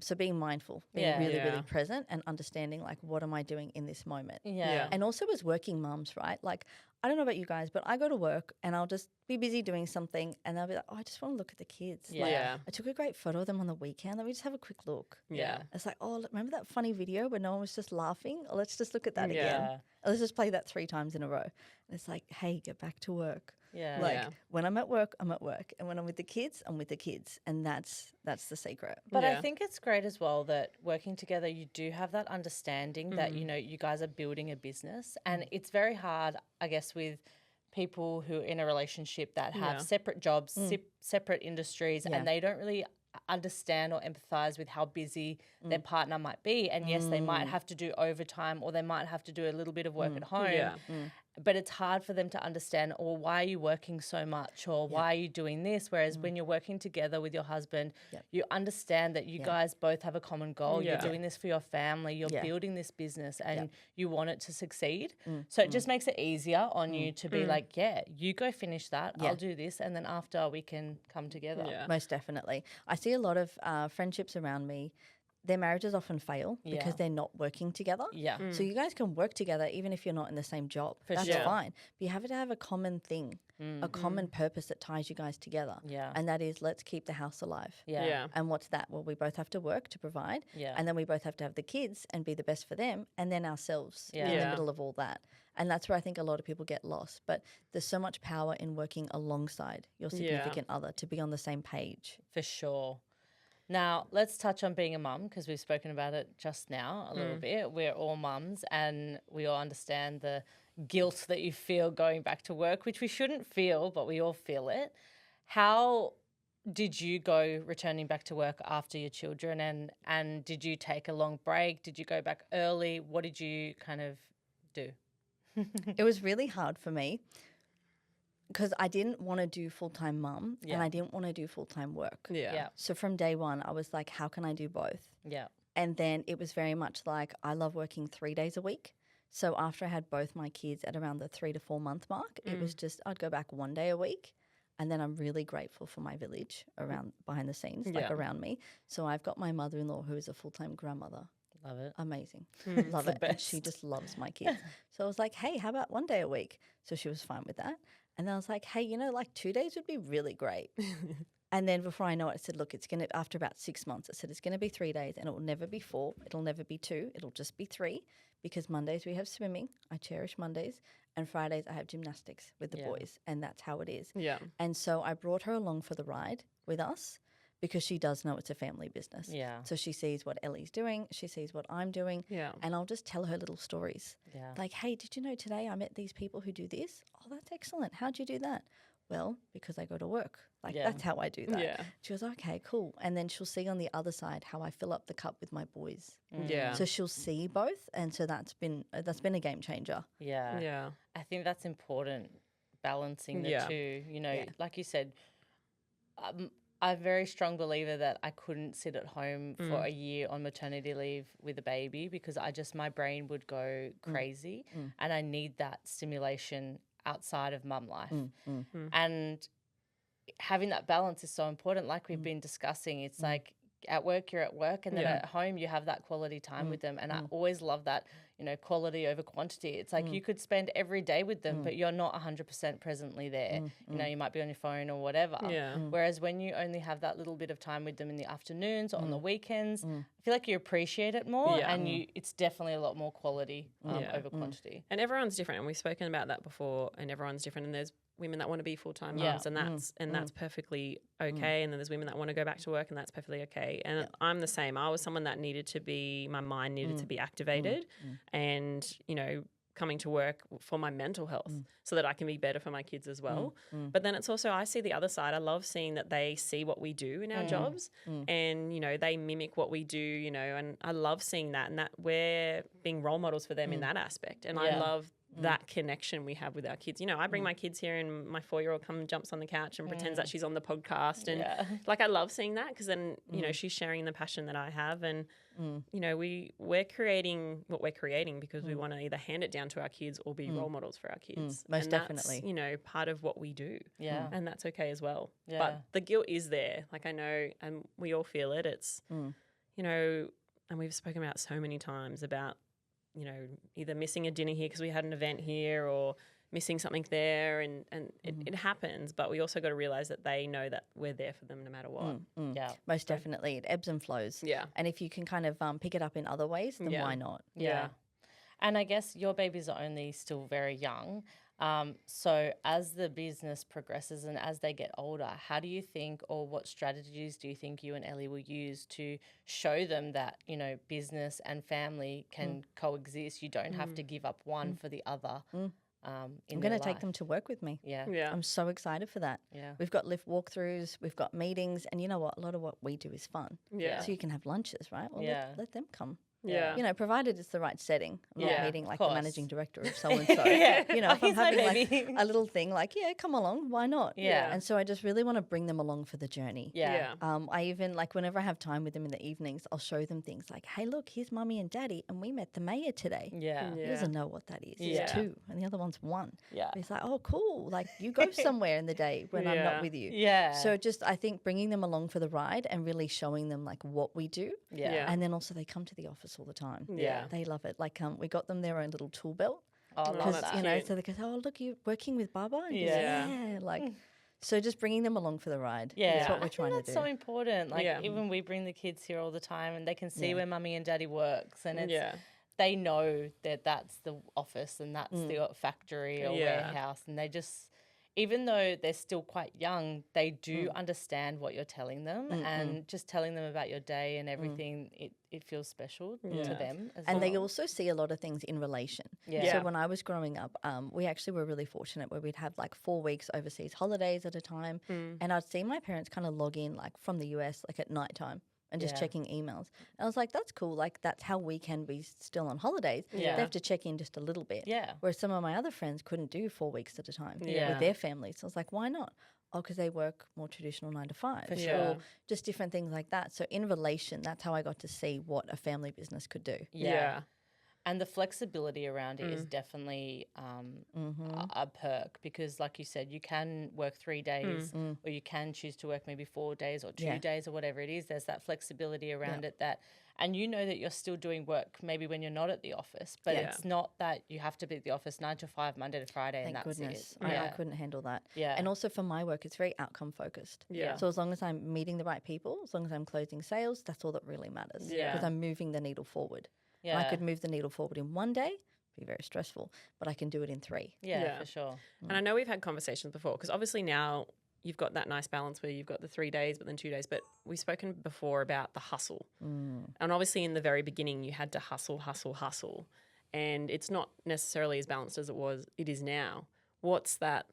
[SPEAKER 4] So being mindful, being
[SPEAKER 3] Yeah.
[SPEAKER 4] really,
[SPEAKER 2] Yeah.
[SPEAKER 4] really present and understanding like what am I doing in this moment?
[SPEAKER 3] Yeah.
[SPEAKER 4] And also as working mums, right? Like I don't know about you guys, but I go to work and I'll just be busy doing something and they'll be like, oh, I just want to look at the kids. Like,
[SPEAKER 2] Yeah.
[SPEAKER 4] I took a great photo of them on the weekend. Let me just have a quick look.
[SPEAKER 2] Yeah.
[SPEAKER 4] It's like, oh, remember that funny video where no one was just laughing? Oh, let's just look at that
[SPEAKER 2] Yeah.
[SPEAKER 4] again. Let's just play that 3 times in a row. And it's like, hey, get back to work.
[SPEAKER 3] Yeah.
[SPEAKER 4] Like
[SPEAKER 2] Yeah.
[SPEAKER 4] when I'm at work, I'm at work. And when I'm with the kids, I'm with the kids. And that's the secret.
[SPEAKER 3] But I
[SPEAKER 2] Yeah.
[SPEAKER 3] think it's great as well that working together, you do have that understanding that, you guys are building a business. And it's very hard, I guess, with people who are in a relationship that have
[SPEAKER 2] Yeah.
[SPEAKER 3] separate jobs, separate industries,
[SPEAKER 4] Yeah.
[SPEAKER 3] and they don't really understand or empathize with how busy their partner might be. And yes, they might have to do overtime or they might have to do a little bit of work at home.
[SPEAKER 2] Yeah.
[SPEAKER 3] But it's hard for them to understand, or why are you working so much, or why are you doing this? Whereas when you're working together with your husband, you understand that you guys both have a common goal.
[SPEAKER 2] Yeah.
[SPEAKER 3] You're doing this for your family. You're
[SPEAKER 4] Yeah.
[SPEAKER 3] building this business and you want it to succeed. So it just makes it easier on you to be like, yeah, you go finish that. I'll do this. And then after we can come together.
[SPEAKER 2] Yeah.
[SPEAKER 4] Most definitely. I see a lot of friendships around me their marriages often fail because
[SPEAKER 3] Yeah.
[SPEAKER 4] they're not working together.
[SPEAKER 3] Yeah.
[SPEAKER 4] So you guys can work together even if you're not in the same job. That's
[SPEAKER 3] sure.
[SPEAKER 4] fine. But you have to have a common thing, a common purpose that ties you guys together.
[SPEAKER 3] Yeah.
[SPEAKER 4] And that is, let's keep the house alive.
[SPEAKER 3] Yeah.
[SPEAKER 2] Yeah.
[SPEAKER 4] And what's that? Well, we both have to work to provide.
[SPEAKER 3] Yeah.
[SPEAKER 4] And then we both have to have the kids and be the best for them, and then ourselves in
[SPEAKER 2] Yeah.
[SPEAKER 4] the middle of all that. And that's where I think a lot of people get lost. But there's so much power in working alongside your significant other to be on the same page.
[SPEAKER 3] For sure. Now, let's touch on being a mum, because we've spoken about it just now a little bit. We're all mums, and we all understand the guilt that you feel going back to work, which we shouldn't feel, but we all feel it. How did you go returning back to work after your children, and did you take a long break? Did you go back early? What did you kind of do?
[SPEAKER 4] It was really hard for me because I didn't want to do full-time mum and I didn't want to do full-time work.
[SPEAKER 3] Yeah.
[SPEAKER 4] So from day one, I was like, how can I do both?
[SPEAKER 3] Yeah.
[SPEAKER 4] And then it was very much like, I love working 3 days a week. So after I had both my kids at around the 3 to 4 month mark, it was just, I'd go back 1 day a week. And then I'm really grateful for my village around behind the scenes, like around me. So I've got my mother-in-law who is a full-time grandmother.
[SPEAKER 3] Love it.
[SPEAKER 4] Amazing. Love it. And she just loves my kids. So I was like, hey, how about 1 day a week? So she was fine with that. And then I was like, hey, like 2 days would be really great. And then before I know it, I said, look, it's going to, after about 6 months, I said, it's going to be 3 days and it will never be 4. It'll never be 2. It'll just be 3 because Mondays we have swimming. I cherish Mondays. And Fridays I have gymnastics with the boys. And that's how it is.
[SPEAKER 2] Yeah.
[SPEAKER 4] And so I brought her along for the ride with us because she does know it's a family business.
[SPEAKER 3] Yeah.
[SPEAKER 4] So she sees what Ellie's doing. She sees what I'm doing.
[SPEAKER 2] Yeah.
[SPEAKER 4] And I'll just tell her little stories.
[SPEAKER 3] Yeah.
[SPEAKER 4] Like, hey, did you know today I met these people who do this? Oh, that's excellent. How'd you do that? Well, because I go to work. Like, that's how I do that.
[SPEAKER 2] Yeah.
[SPEAKER 4] She goes, okay, cool. And then she'll see on the other side how I fill up the cup with my boys.
[SPEAKER 2] Yeah.
[SPEAKER 4] So she'll see both. And so that's been a game changer.
[SPEAKER 3] Yeah.
[SPEAKER 2] Yeah.
[SPEAKER 3] I think that's important, balancing the two. Like you said, I'm a very strong believer that I couldn't sit at home for a year on maternity leave with a baby because my brain would go crazy and I need that stimulation outside of mum life. And having that balance is so important. Like we've been discussing, it's like at work, you're at work, and then at home, you have that quality time with them. And I always love that, quality over quantity. It's like you could spend every day with them, but you're not 100% presently there. You might be on your phone or whatever.
[SPEAKER 2] Yeah.
[SPEAKER 3] Whereas when you only have that little bit of time with them in the afternoons or on the weekends, I feel like you appreciate it more, and it's definitely a lot more quality over quantity.
[SPEAKER 2] And everyone's different, and we've spoken about that before, and everyone's different, and there's women that want to be full-time mums and that's perfectly okay, and then there's women that want to go back to work and that's perfectly okay. And I'm the same. I was someone that my mind needed to be activated and, coming to work for my mental health so that I can be better for my kids as well. But then it's also, I see the other side. I love seeing that they see what we do in our jobs and, they mimic what we do, and I love seeing that and that we're being role models for them in that aspect. And I love that connection we have with our kids. I bring my kids here and my 4-year-old comes and jumps on the couch and pretends that she's on the podcast. And I love seeing that because then, she's sharing the passion that I have. And, we're creating what we're creating because we want to either hand it down to our kids or be role models for our kids.
[SPEAKER 4] Most
[SPEAKER 2] and
[SPEAKER 4] definitely.
[SPEAKER 2] That's, part of what we do.
[SPEAKER 3] Yeah.
[SPEAKER 2] And that's okay as well.
[SPEAKER 3] Yeah.
[SPEAKER 2] But the guilt is there. I know, and we all feel it. It's, and we've spoken about so many times about, either missing a dinner here because we had an event here or missing something there and it happens, but we also got to realize that they know that we're there for them no matter what.
[SPEAKER 3] Yeah.
[SPEAKER 4] Most definitely. It ebbs and flows.
[SPEAKER 2] Yeah.
[SPEAKER 4] And if you can kind of pick it up in other ways, then why not?
[SPEAKER 3] Yeah. And I guess your babies are only still very young. So as the business progresses and as they get older, how do you think or what strategies do you think you and Ellie will use to show them that, business and family can coexist? You don't have to give up one for the other.
[SPEAKER 4] I'm going to take them to work with me.
[SPEAKER 3] Yeah.
[SPEAKER 2] Yeah.
[SPEAKER 4] I'm so excited for that.
[SPEAKER 3] Yeah.
[SPEAKER 4] We've got lift walkthroughs, we've got meetings, and you know what? A lot of what we do is fun.
[SPEAKER 2] Yeah.
[SPEAKER 4] So you can have lunches, right? Well,
[SPEAKER 3] Yeah.
[SPEAKER 4] let them come.
[SPEAKER 2] Yeah.
[SPEAKER 4] You know, provided it's the right setting. I'm not
[SPEAKER 3] Yeah,
[SPEAKER 4] meeting
[SPEAKER 3] of
[SPEAKER 4] like the
[SPEAKER 3] course.
[SPEAKER 4] managing director of so and so.
[SPEAKER 3] Yeah.
[SPEAKER 4] You know, if I'm
[SPEAKER 3] Here's my
[SPEAKER 4] having
[SPEAKER 3] baby.
[SPEAKER 4] like a little thing, like, yeah, come along, why not?
[SPEAKER 3] Yeah.
[SPEAKER 4] And so I just really want to bring them along for the journey.
[SPEAKER 3] Yeah.
[SPEAKER 4] I even like whenever I have time with them in the evenings, I'll show them things like, hey, look, here's mummy and daddy, and we met the mayor today.
[SPEAKER 3] Yeah.
[SPEAKER 4] He doesn't know what that is.
[SPEAKER 3] Yeah.
[SPEAKER 4] It's 2, and the other one's 1.
[SPEAKER 3] Yeah.
[SPEAKER 4] But he's like, oh, cool. Like you go somewhere in the day when I'm
[SPEAKER 2] Yeah.
[SPEAKER 4] not with you.
[SPEAKER 3] Yeah.
[SPEAKER 4] So just I think bringing them along for the ride and really showing them like what we do.
[SPEAKER 3] Yeah.
[SPEAKER 4] And then also they come to the office all the time.
[SPEAKER 2] Yeah.
[SPEAKER 4] They love it. Like we got them their own little tool belt.
[SPEAKER 3] Oh, I love
[SPEAKER 2] that's
[SPEAKER 3] that.
[SPEAKER 4] You know,
[SPEAKER 2] cute.
[SPEAKER 4] so they go, oh, look, you're working with Baba? And he goes,
[SPEAKER 2] Yeah.
[SPEAKER 4] yeah. Like, so just bringing them along for the ride.
[SPEAKER 3] Yeah,
[SPEAKER 4] That's what
[SPEAKER 3] I
[SPEAKER 4] we're
[SPEAKER 3] think
[SPEAKER 4] trying to
[SPEAKER 3] that's
[SPEAKER 4] do.
[SPEAKER 3] so important. Like
[SPEAKER 2] Yeah.
[SPEAKER 3] even we bring the kids here all the time, and they can see
[SPEAKER 4] Yeah.
[SPEAKER 3] where mummy and daddy works, and it's
[SPEAKER 2] Yeah.
[SPEAKER 3] they know that that's the office and that's the factory or
[SPEAKER 2] Yeah.
[SPEAKER 3] warehouse, and they just, even though they're still quite young, they do understand what you're telling them, and just telling them about your day and everything, it feels special to them as
[SPEAKER 4] And
[SPEAKER 3] well.
[SPEAKER 4] they also see a lot of things in relation.
[SPEAKER 3] Yeah.
[SPEAKER 4] So when I was growing up, we actually were really fortunate where we'd have like 4 weeks overseas holidays at a time. And I'd see my parents kind of log in like from the US, like at nighttime and just
[SPEAKER 3] Yeah.
[SPEAKER 4] checking emails. And I was like, that's cool. Like that's how we can be still on holidays.
[SPEAKER 3] Yeah.
[SPEAKER 4] They have to check in just a little bit.
[SPEAKER 3] Yeah.
[SPEAKER 4] Whereas some of my other friends couldn't do 4 weeks at a time
[SPEAKER 3] Yeah.
[SPEAKER 4] with their families. So I was like, why not? Oh, because they work more traditional 9 to 5.
[SPEAKER 3] For
[SPEAKER 2] sure.
[SPEAKER 4] Or just different things like that. So in relation, that's how I got to see what a family business could do.
[SPEAKER 3] Yeah. And the flexibility around it is definitely a perk, because, like you said, you can work 3 days or you can choose to work maybe 4 days or 2
[SPEAKER 4] Yeah.
[SPEAKER 3] days or whatever it is. There's that flexibility around it and you know that you're still doing work maybe when you're not at the office, but
[SPEAKER 2] Yeah.
[SPEAKER 3] it's not that you have to be at the office 9 to 5, Monday to Friday,
[SPEAKER 4] Thank
[SPEAKER 3] and that's
[SPEAKER 4] goodness.
[SPEAKER 3] it.
[SPEAKER 4] I couldn't handle that.
[SPEAKER 3] Yeah.
[SPEAKER 4] And also for my work, it's very outcome focused.
[SPEAKER 2] Yeah.
[SPEAKER 4] So as long as I'm meeting the right people, as long as I'm closing sales, that's all that really matters.
[SPEAKER 2] Yeah.
[SPEAKER 4] Because I'm moving the needle forward.
[SPEAKER 3] Yeah.
[SPEAKER 4] And I could move the needle forward in 1 day, be very stressful, but I can do it in 3.
[SPEAKER 3] Yeah,
[SPEAKER 2] Yeah.
[SPEAKER 3] for sure.
[SPEAKER 2] And I know we've had conversations before, because obviously now you've got that nice balance where you've got the 3 days, but then 2 days. But we've spoken before about the hustle. And obviously in the very beginning, you had to hustle, hustle, hustle. And it's not necessarily as balanced as it is now. What's that?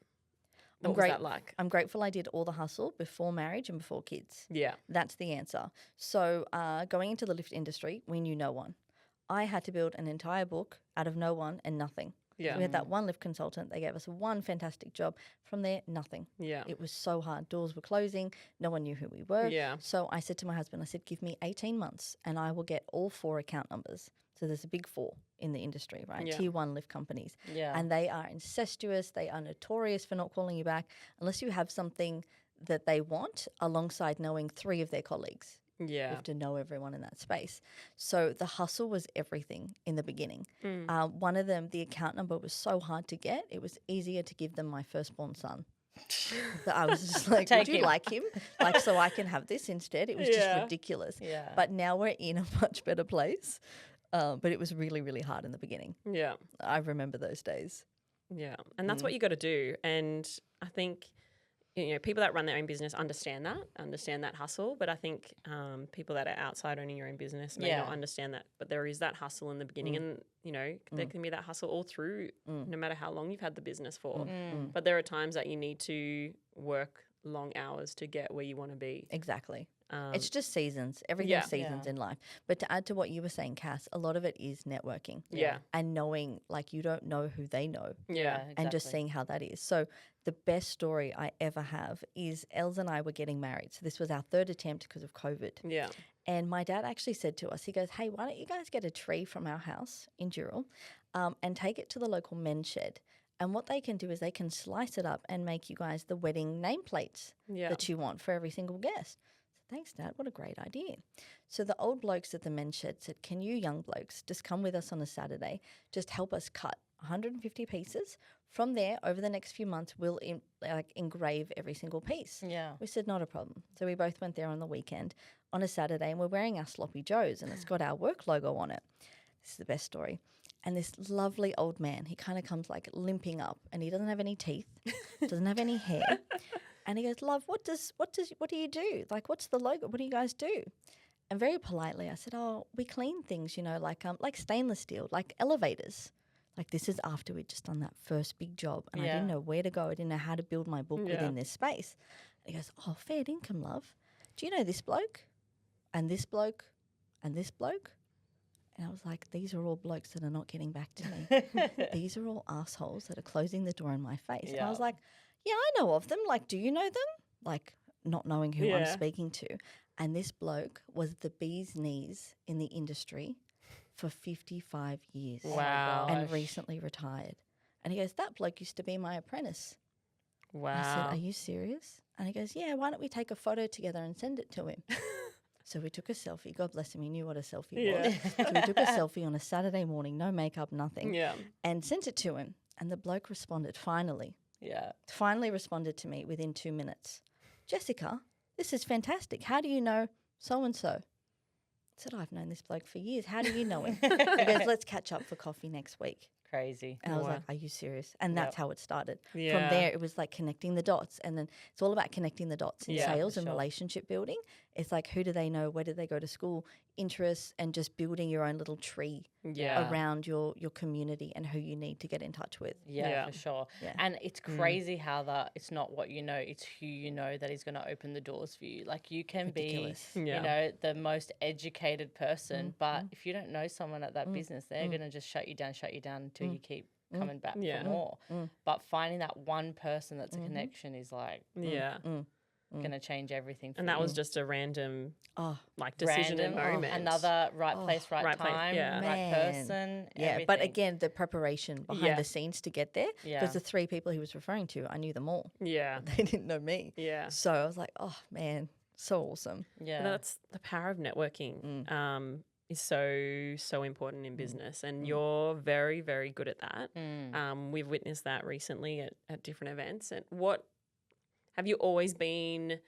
[SPEAKER 2] What was that like?
[SPEAKER 4] I'm grateful I did all the hustle before marriage and before kids.
[SPEAKER 2] Yeah.
[SPEAKER 4] That's the answer. So going into the lift industry, we knew no one. I had to build an entire book out of no one and nothing.
[SPEAKER 2] Yeah.
[SPEAKER 4] We had that one lift consultant. They gave us one fantastic job. From there, nothing.
[SPEAKER 2] Yeah.
[SPEAKER 4] It was so hard. Doors were closing. No one knew who we were.
[SPEAKER 2] Yeah.
[SPEAKER 4] So I said to my husband, I said, give me 18 months and I will get all 4 account numbers. So there's a big 4 in the industry, right?
[SPEAKER 2] Yeah.
[SPEAKER 4] Tier 1 lift companies.
[SPEAKER 3] Yeah.
[SPEAKER 4] And they are incestuous. They are notorious for not calling you back unless you have something that they want alongside knowing 3 of their colleagues. You
[SPEAKER 2] Yeah.
[SPEAKER 4] have to know everyone in that space. So the hustle was everything in the beginning. One of them, the account number was so hard to get. It was easier to give them my firstborn son. That I was just like,
[SPEAKER 3] Take
[SPEAKER 4] would you
[SPEAKER 3] him.
[SPEAKER 4] like him? Like, so I can have this instead. It was
[SPEAKER 2] Yeah.
[SPEAKER 4] just ridiculous.
[SPEAKER 3] Yeah.
[SPEAKER 4] But now we're in a much better place. But it was really, really hard in the beginning.
[SPEAKER 2] Yeah.
[SPEAKER 4] I remember those days.
[SPEAKER 2] Yeah. And that's what you got to do. And I think, people that run their own business understand that hustle. But I think people that are outside owning your own business may not understand that. But there is that hustle in the beginning. And, there can be that hustle all through, no matter how long you've had the business for. But there are times that you need to work long hours to get where you want to be.
[SPEAKER 4] Exactly. It's just seasons. Everything's
[SPEAKER 2] Yeah.
[SPEAKER 4] seasons in life. But to add to what you were saying, Cass, a lot of it is networking.
[SPEAKER 2] Yeah.
[SPEAKER 4] And knowing, like, you don't know who they know.
[SPEAKER 2] Yeah.
[SPEAKER 4] And just
[SPEAKER 3] exactly.
[SPEAKER 4] seeing how that is. So the best story I ever have is Els and I were getting married. So this was our 3rd attempt because of COVID.
[SPEAKER 2] Yeah.
[SPEAKER 4] And my dad actually said to us, he goes, hey, why don't you guys get a tree from our house in Dural and take it to the local men's shed. And what they can do is they can slice it up and make you guys the wedding nameplates
[SPEAKER 2] Yeah.
[SPEAKER 4] that you want for every single guest. So thanks, Dad. What a great idea. So the old blokes at the men's shed said, can you young blokes just come with us on a Saturday, just help us cut 150 pieces. From there, over the next few months, we'll engrave every single piece.
[SPEAKER 3] Yeah.
[SPEAKER 4] We said, not a problem. So we both went there on the weekend on a Saturday, and we're wearing our sloppy joes, and it's got our work logo on it. This is the best story. And this lovely old man, he kind of comes like limping up, and he doesn't have any teeth, doesn't have any hair. And he goes, love, what do you do? Like, what's the logo? What do you guys do? And very politely, I said, oh, we clean things, like stainless steel, like elevators. Like, this is after we'd just done that first big job, and I didn't know where to go. I didn't know how to build my book within this space. And he goes, oh, fair income, love. Do you know this bloke and this bloke and this bloke? And I was like, these are all blokes that are not getting back to me. These are all assholes that are closing the door in my face. And I was like, yeah, I know of them. Like, do you know them? Like, not knowing who I'm speaking to. And this bloke was the bee's knees in the industry for 55 years.
[SPEAKER 2] Wow.
[SPEAKER 4] And recently retired. And he goes, that bloke used to be my apprentice.
[SPEAKER 2] Wow.
[SPEAKER 4] I said, are you serious? And he goes, yeah, why don't we take a photo together and send it to him? So we took a selfie. God bless him, he knew what a selfie was. So we took a selfie on a Saturday morning, no makeup, nothing, and sent it to him. And the bloke responded, finally responded to me within 2 minutes. Jessica, this is fantastic. How do you know so-and-so? I said, I've known this bloke for years. How do you know him? He goes, let's catch up for coffee next week.
[SPEAKER 3] Crazy.
[SPEAKER 4] And I was like, are you serious? And that's how it started. From there, it was like connecting the dots. And then it's all about connecting the dots in sales and relationship building. It's like, who do they know? Where did they go to school? Interests, and just building your own little tree around your community and who you need to get in touch with.
[SPEAKER 3] Yeah, for sure. Yeah. And it's crazy how it's not what you know, it's who you know that is going to open the doors for you. Like, you can be, you know, the most educated person, but if you don't know someone at that business, they're going to just shut you down until you keep coming back for more. But finding that one person that's a connection is like, going to change everything for
[SPEAKER 2] and that
[SPEAKER 3] you.
[SPEAKER 2] was just a random like decision and moment.
[SPEAKER 3] Another right place, right time, right person.
[SPEAKER 4] Yeah, but again, the preparation behind the scenes to get there, because the 3 people he was referring to, I knew them all.
[SPEAKER 2] Yeah.
[SPEAKER 4] They didn't know me.
[SPEAKER 2] Yeah.
[SPEAKER 4] So I was like, oh, man, so awesome.
[SPEAKER 3] Yeah.
[SPEAKER 2] That's the power of networking. Is so important in business, and you're very, very good at that. We've witnessed that recently at different events. And what have you always been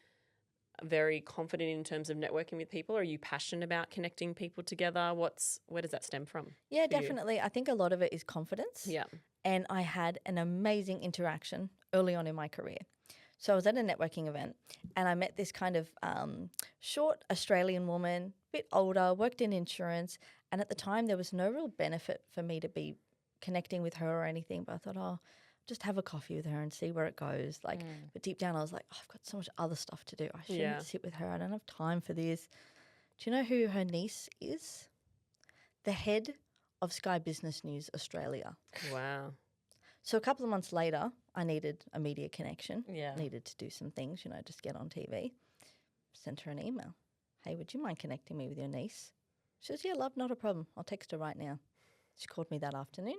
[SPEAKER 2] very confident in terms of networking with people? Or are you passionate about connecting people together? Where does that stem from?
[SPEAKER 4] Yeah, definitely. I think a lot of it is confidence.
[SPEAKER 2] Yeah.
[SPEAKER 4] And I had an amazing interaction early on in my career. So I was at a networking event and I met this kind of short Australian woman, bit older, worked in insurance. And at the time, there was no real benefit for me to be connecting with her or anything. But I thought, just have a coffee with her and see where it goes. Like, but deep down, I was like, I've got so much other stuff to do. I shouldn't sit with her. I don't have time for this. Do you know who her niece is? The head of Sky Business News Australia.
[SPEAKER 2] Wow.
[SPEAKER 4] So a couple of months later, I needed a media connection.
[SPEAKER 3] Yeah.
[SPEAKER 4] Needed to do some things, just get on TV. Sent her an email. Hey, would you mind connecting me with your niece? She says, yeah, love, not a problem. I'll text her right now. She called me that afternoon.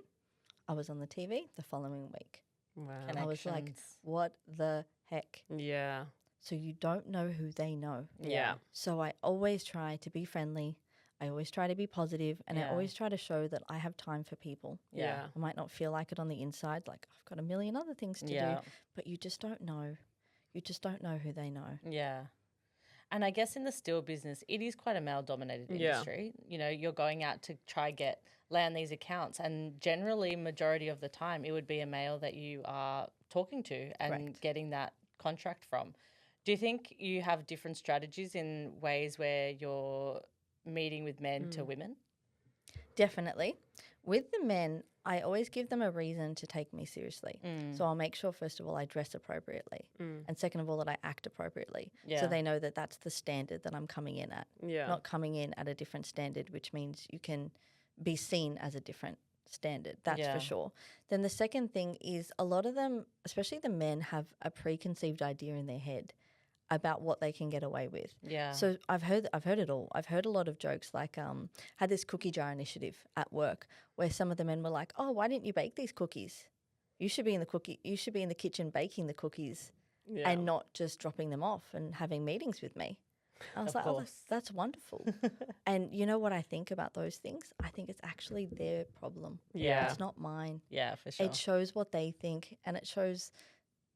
[SPEAKER 4] I was on the TV the following week.
[SPEAKER 2] Wow.
[SPEAKER 4] And I was like, what the heck?
[SPEAKER 2] Yeah.
[SPEAKER 4] So you don't know who they know.
[SPEAKER 2] Yeah.
[SPEAKER 4] So I always try to be friendly. I always try to be positive, and I always try to show that I have time for people.
[SPEAKER 2] Yeah.
[SPEAKER 4] I might not feel like it on the inside, like I've got a million other things to do, but you just don't know. You just don't know who they know.
[SPEAKER 3] Yeah. And I guess in the steel business, it is quite a male-dominated industry. You know, you're going out to try land these accounts, and generally, majority of the time, it would be a male that you are talking to and getting that contract from. Do you think you have different strategies in ways where you're meeting with men to women?
[SPEAKER 4] Definitely. With the men, I always give them a reason to take me seriously. So I'll make sure, first of all, I dress appropriately. And second of all, that I act appropriately. So they know that that's the standard that I'm coming in at. Not coming in at a different standard, which means you can be seen as a different standard. That's for sure. Then the second thing is, a lot of them, especially the men, have a preconceived idea in their head about what they can get away with. Yeah. So I've heard it all. I've heard a lot of jokes, like had this cookie jar initiative at work where some of the men were like, "Oh, why didn't you bake these cookies? You should be in the kitchen baking the cookies and not just dropping them off and having meetings with me." I was like, "Oh, that's wonderful." And you know what I think about those things? I think it's actually their problem.
[SPEAKER 2] Yeah.
[SPEAKER 4] It's not mine.
[SPEAKER 3] Yeah, for sure.
[SPEAKER 4] It shows what they think, and it shows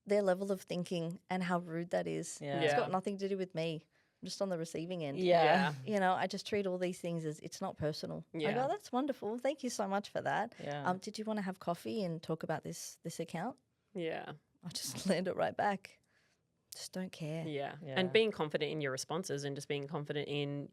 [SPEAKER 4] their level of thinking and how rude that is.
[SPEAKER 3] Yeah.
[SPEAKER 4] It's got nothing to do with me. I'm just on the receiving end.
[SPEAKER 3] Yeah.
[SPEAKER 4] You know, I just treat all these things as it's not personal. I go, "That's wonderful. Thank you so much for that.
[SPEAKER 3] Yeah.
[SPEAKER 4] Did you want to have coffee and talk about this account?"
[SPEAKER 2] Yeah.
[SPEAKER 4] I just land it right back. Just don't care.
[SPEAKER 2] Yeah. And being confident in your responses and just being confident in,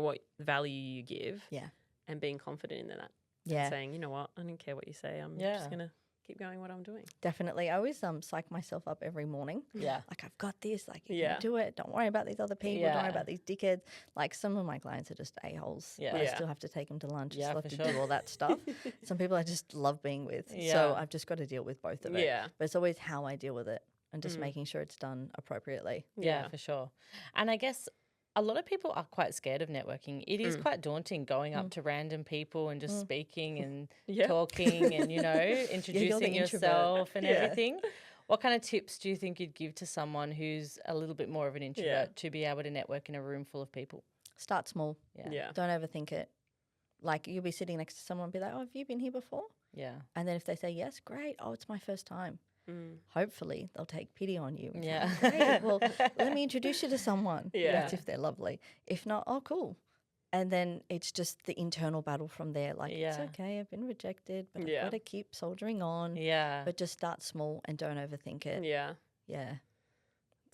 [SPEAKER 2] what value you give.
[SPEAKER 4] Yeah.
[SPEAKER 2] And being confident in that.
[SPEAKER 4] Yeah.
[SPEAKER 2] And saying, you know what, I don't care what you say. I'm just going to keep going what I'm doing.
[SPEAKER 4] Definitely. I always psych myself up every morning.
[SPEAKER 3] Yeah.
[SPEAKER 4] Like, I've got this. Like, you can do it. Don't worry about these other people. Don't worry about these dickheads. Like, some of my clients are just a-holes.
[SPEAKER 3] Yeah.
[SPEAKER 4] But I still have to take them to lunch.
[SPEAKER 3] Yeah,
[SPEAKER 4] I still
[SPEAKER 3] for
[SPEAKER 4] have to
[SPEAKER 3] sure.
[SPEAKER 4] do all that stuff. Some people I just love being with.
[SPEAKER 3] Yeah.
[SPEAKER 4] So I've just got to deal with both of it.
[SPEAKER 2] Yeah.
[SPEAKER 4] But it's always how I deal with it and just making sure it's done appropriately.
[SPEAKER 3] Yeah, for sure. And I guess a lot of people are quite scared of networking. It is quite daunting going up to random people and just speaking and talking and, you know, introducing yourself and everything. What kind of tips do you think you'd give to someone who's a little bit more of an introvert to be able to network in a room full of people?
[SPEAKER 4] Start small.
[SPEAKER 2] Yeah.
[SPEAKER 4] Don't overthink it. Like, you'll be sitting next to someone and be like, oh, have you been here before?
[SPEAKER 3] Yeah.
[SPEAKER 4] And then if they say yes, great. Oh, it's my first time. Hopefully they'll take pity on you. And
[SPEAKER 3] Yeah.
[SPEAKER 4] say, great. Well, let me introduce you to someone.
[SPEAKER 2] Yeah.
[SPEAKER 4] That's if they're lovely. If not, oh, cool. And then it's just the internal battle from there. Like, it's okay, I've been rejected, but I've got to keep soldiering on.
[SPEAKER 3] Yeah.
[SPEAKER 4] But just start small and don't overthink it.
[SPEAKER 2] Yeah.
[SPEAKER 4] Yeah.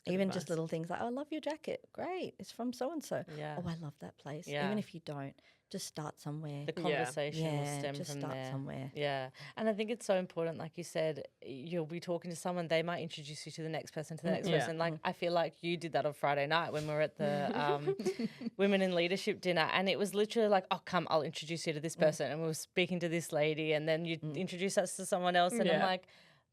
[SPEAKER 2] Good
[SPEAKER 4] Even
[SPEAKER 2] advice.
[SPEAKER 4] just little things like, oh, I love your jacket. Great. It's from so-and-so.
[SPEAKER 3] Yeah.
[SPEAKER 4] Oh, I love that place.
[SPEAKER 3] Yeah.
[SPEAKER 4] Even if you don't, just start somewhere.
[SPEAKER 3] The conversation will stem
[SPEAKER 4] just
[SPEAKER 3] from
[SPEAKER 4] start
[SPEAKER 3] there.
[SPEAKER 4] somewhere.
[SPEAKER 3] Yeah. And I think it's so important, like you said, you'll be talking to someone, they might introduce you to the next person, to the next person. Like, I feel like you did that on Friday night when we were at the Women in Leadership dinner. And it was literally like, oh, come, I'll introduce you to this person. And we were speaking to this lady and then you introduce us to someone else. And I'm like,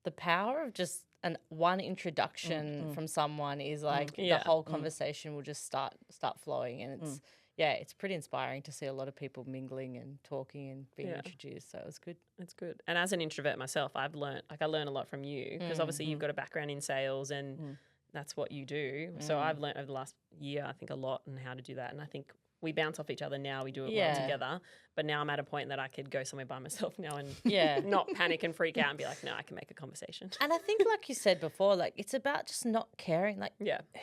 [SPEAKER 3] the power of just one introduction from someone is like the whole conversation will just start flowing. And it's, it's pretty inspiring to see a lot of people mingling and talking and being introduced. So it was good.
[SPEAKER 2] It's good. And as an introvert myself, I learn a lot from you because obviously you've got a background in sales and that's what you do. So I've learned over the last year, I think, a lot on how to do that. And I think we bounce off each other now. We do it well together. But now I'm at a point that I could go somewhere by myself now and not panic and freak out and be like, no, I can make a conversation.
[SPEAKER 3] And I think, like you said before, like it's about just not caring. Like,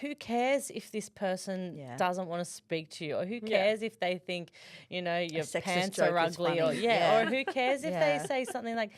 [SPEAKER 3] who cares if this person doesn't want to speak to you, or who cares if they think, you know, your pants are ugly, or or who cares if they say something like,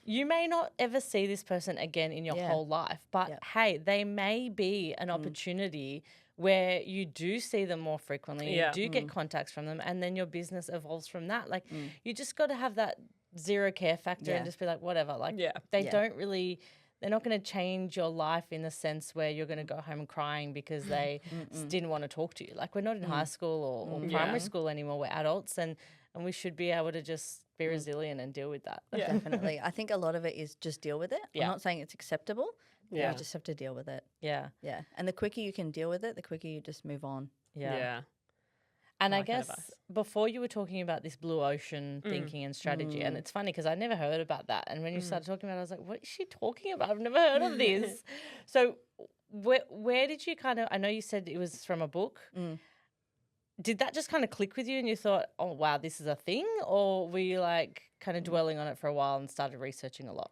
[SPEAKER 3] you may not ever see this person again in your whole life, but hey, they may be an opportunity where you do see them more frequently, you do get contacts from them, and then your business evolves from that. Like, you just got to have that zero care factor and just be like, whatever. Like, they don't really, they're not going to change your life in the sense where you're going to go home crying because they didn't want to talk to you. Like, we're not in high school or primary school anymore. We're adults, and we should be able to just be resilient and deal with that.
[SPEAKER 4] Yeah, definitely. I think a lot of it is just deal with it. I'm not saying it's acceptable.
[SPEAKER 2] Yeah.
[SPEAKER 4] You just have to deal with it.
[SPEAKER 3] Yeah.
[SPEAKER 4] Yeah. And the quicker you can deal with it, the quicker you just move on.
[SPEAKER 3] Yeah. And I
[SPEAKER 2] like that
[SPEAKER 3] guess
[SPEAKER 2] advice.
[SPEAKER 3] before you were talking about this blue ocean thinking and strategy, and it's funny because I never heard about that. And when you started talking about it, I was like, what is she talking about? I've never heard of this. So where did you kind of, I know you said it was from a book. Did that just kind of click with you and you thought, oh, wow, this is a thing? Or were you like kind of dwelling on it for a while and started researching a lot?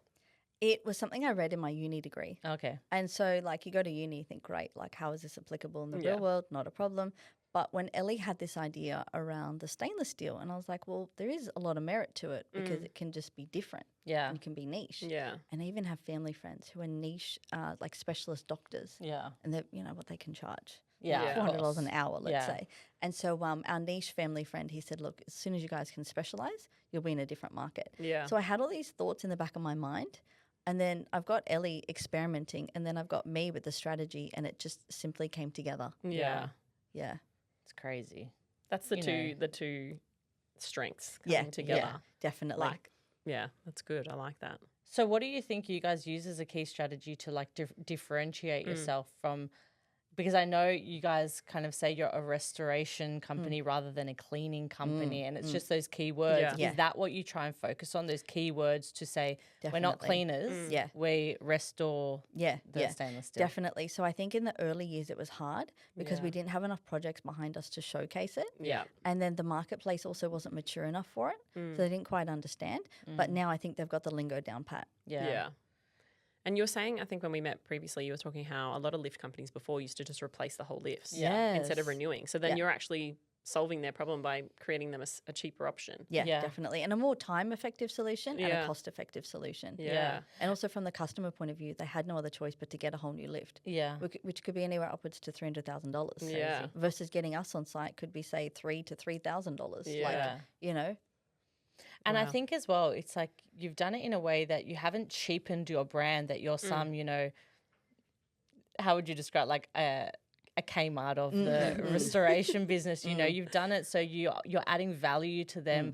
[SPEAKER 4] It was something I read in my uni degree.
[SPEAKER 3] Okay.
[SPEAKER 4] And so, like, you go to uni, you think, great, like, how is this applicable in the real world? Not a problem. But when Ellie had this idea around the stainless steel, and I was like, well, there is a lot of merit to it because it can just be different.
[SPEAKER 3] Yeah.
[SPEAKER 4] And it can be niche.
[SPEAKER 2] Yeah.
[SPEAKER 4] And I even have family friends who are niche, like specialist doctors.
[SPEAKER 3] Yeah.
[SPEAKER 4] And they, you know, what they can charge.
[SPEAKER 3] Yeah.
[SPEAKER 4] $400 an hour, let's say. And so our niche family friend, he said, look, as soon as you guys can specialize, you'll be in a different market.
[SPEAKER 2] Yeah.
[SPEAKER 4] So I had all these thoughts in the back of my mind. And then I've got Ellie experimenting, and then I've got me with the strategy, and it just simply came together.
[SPEAKER 2] Yeah.
[SPEAKER 4] Yeah.
[SPEAKER 3] It's crazy.
[SPEAKER 2] That's the two strengths coming together.
[SPEAKER 4] Yeah, definitely.
[SPEAKER 2] Like, yeah, that's good. I like that.
[SPEAKER 3] So what do you think you guys use as a key strategy to like differentiate yourself from, because I know you guys kind of say you're a restoration company rather than a cleaning company, and it's just those key words.
[SPEAKER 4] Yeah.
[SPEAKER 3] Is that what you try and focus on, those key words to say, we're not
[SPEAKER 4] Definitely.
[SPEAKER 3] cleaners, we restore the stainless steel?
[SPEAKER 4] Definitely. So I think in the early years it was hard because we didn't have enough projects behind us to showcase it.
[SPEAKER 2] Yeah.
[SPEAKER 4] And then the marketplace also wasn't mature enough for it. So they didn't quite understand. But now I think they've got the lingo down pat.
[SPEAKER 2] Yeah. And you were saying, I think when we met previously, you were talking how a lot of lift companies before used to just replace the whole lifts instead of renewing. So then you're actually solving their problem by creating them a cheaper option.
[SPEAKER 4] Yeah, definitely. And a more time-effective solution and a cost-effective solution.
[SPEAKER 2] Yeah.
[SPEAKER 4] And also from the customer point of view, they had no other choice but to get a whole new lift.
[SPEAKER 3] Yeah.
[SPEAKER 4] Which could be anywhere upwards to $300,000.
[SPEAKER 2] Yeah.
[SPEAKER 4] Versus getting us on site could be, say, $3,000 to $3,000.
[SPEAKER 2] Yeah.
[SPEAKER 4] Like, you know.
[SPEAKER 3] And I
[SPEAKER 2] Wow.
[SPEAKER 3] think as well, it's like you've done it in a way that you haven't cheapened your brand, that you're some, you know, how would you describe, like a Kmart of the restoration business, you know, you've done it so you're adding value to them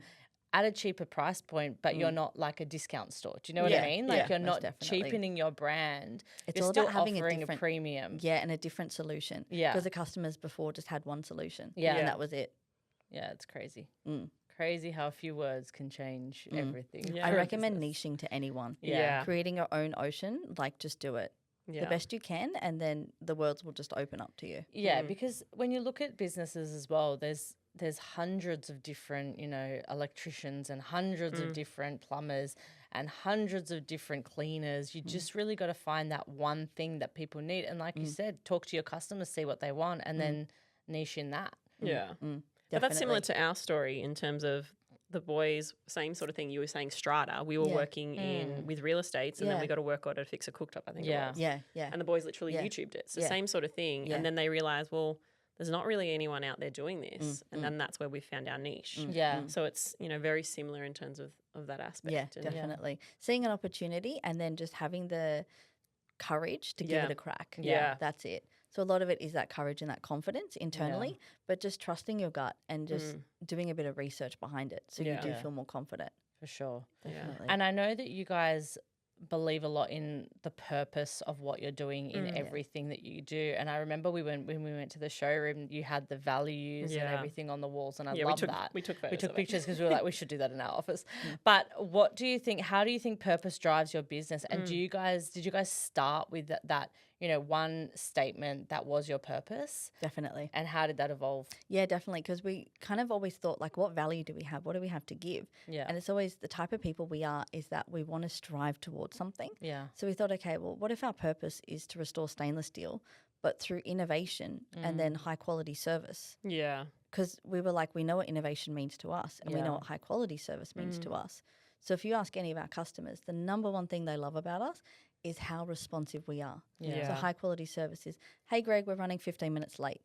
[SPEAKER 3] at a cheaper price point, but you're not like a discount store. Do you know what I mean? Like you're
[SPEAKER 4] most
[SPEAKER 3] not
[SPEAKER 4] definitely.
[SPEAKER 3] cheapening your brand.
[SPEAKER 4] It's
[SPEAKER 3] you're
[SPEAKER 4] all
[SPEAKER 3] still
[SPEAKER 4] about having
[SPEAKER 3] offering
[SPEAKER 4] a different
[SPEAKER 3] premium.
[SPEAKER 4] Yeah, and a different solution.
[SPEAKER 3] Yeah.
[SPEAKER 4] Because the customers before just had one solution.
[SPEAKER 3] Yeah.
[SPEAKER 4] And that was it.
[SPEAKER 3] Yeah, it's crazy. Crazy how a few words can change everything.
[SPEAKER 2] Yeah.
[SPEAKER 4] I
[SPEAKER 3] for a
[SPEAKER 4] recommend
[SPEAKER 3] business.
[SPEAKER 4] niching to anyone.
[SPEAKER 2] Yeah.
[SPEAKER 4] Creating your own ocean, like just do it.
[SPEAKER 2] Yeah.
[SPEAKER 4] The best you can, and then the worlds will just open up to you.
[SPEAKER 3] Yeah, because when you look at businesses as well, there's hundreds of different, you know, electricians and hundreds of different plumbers and hundreds of different cleaners. You just really got to find that one thing that people need. And like you said, talk to your customers, see what they want, and then niche in that.
[SPEAKER 2] Yeah. But that's similar to our story in terms of the boys, same sort of thing. You were saying strata. We were working with real estates, and then we got a work order to fix a cooktop, I think it was.
[SPEAKER 4] Yeah.
[SPEAKER 2] And the boys literally YouTubed it. So same sort of thing. And then they realized, well, there's not really anyone out there doing this. And then that's where we found our niche.
[SPEAKER 3] Yeah.
[SPEAKER 2] So it's, you know, very similar in terms of that aspect.
[SPEAKER 4] Yeah,
[SPEAKER 2] And
[SPEAKER 4] definitely. Seeing an opportunity and then just having the courage to give it a crack.
[SPEAKER 2] Yeah.
[SPEAKER 4] That's it. So a lot of it is that courage and that confidence internally, but just trusting your gut and just doing a bit of research behind it so you do feel more confident.
[SPEAKER 3] For sure.
[SPEAKER 4] Definitely.
[SPEAKER 3] And I know that you guys believe a lot in the purpose of what you're doing in everything that you do. And I remember when we went to the showroom, you had the values and everything on the walls, and I love that.
[SPEAKER 2] We took photos.
[SPEAKER 3] We took
[SPEAKER 2] of it.
[SPEAKER 3] pictures because we were like, we should do that in our office. But what do you think? How do you think purpose drives your business? And did you guys start with that you know, one statement that was your purpose?
[SPEAKER 4] Definitely.
[SPEAKER 3] And how did that evolve?
[SPEAKER 4] Yeah, definitely. Because we kind of always thought, like, what value do we have? What do we have to give?
[SPEAKER 3] Yeah.
[SPEAKER 4] And it's always the type of people we are is that we want to strive towards something.
[SPEAKER 3] Yeah.
[SPEAKER 4] So we thought, okay, well, what if our purpose is to restore stainless steel, but through innovation and then high quality service?
[SPEAKER 2] Yeah.
[SPEAKER 4] Because we were like, we know what innovation means to us and we know what high quality service means to us. So if you ask any of our customers, the number one thing they love about us is how responsive we are.
[SPEAKER 2] Yeah.
[SPEAKER 4] So high quality services. Hey, Greg, we're running 15 minutes late.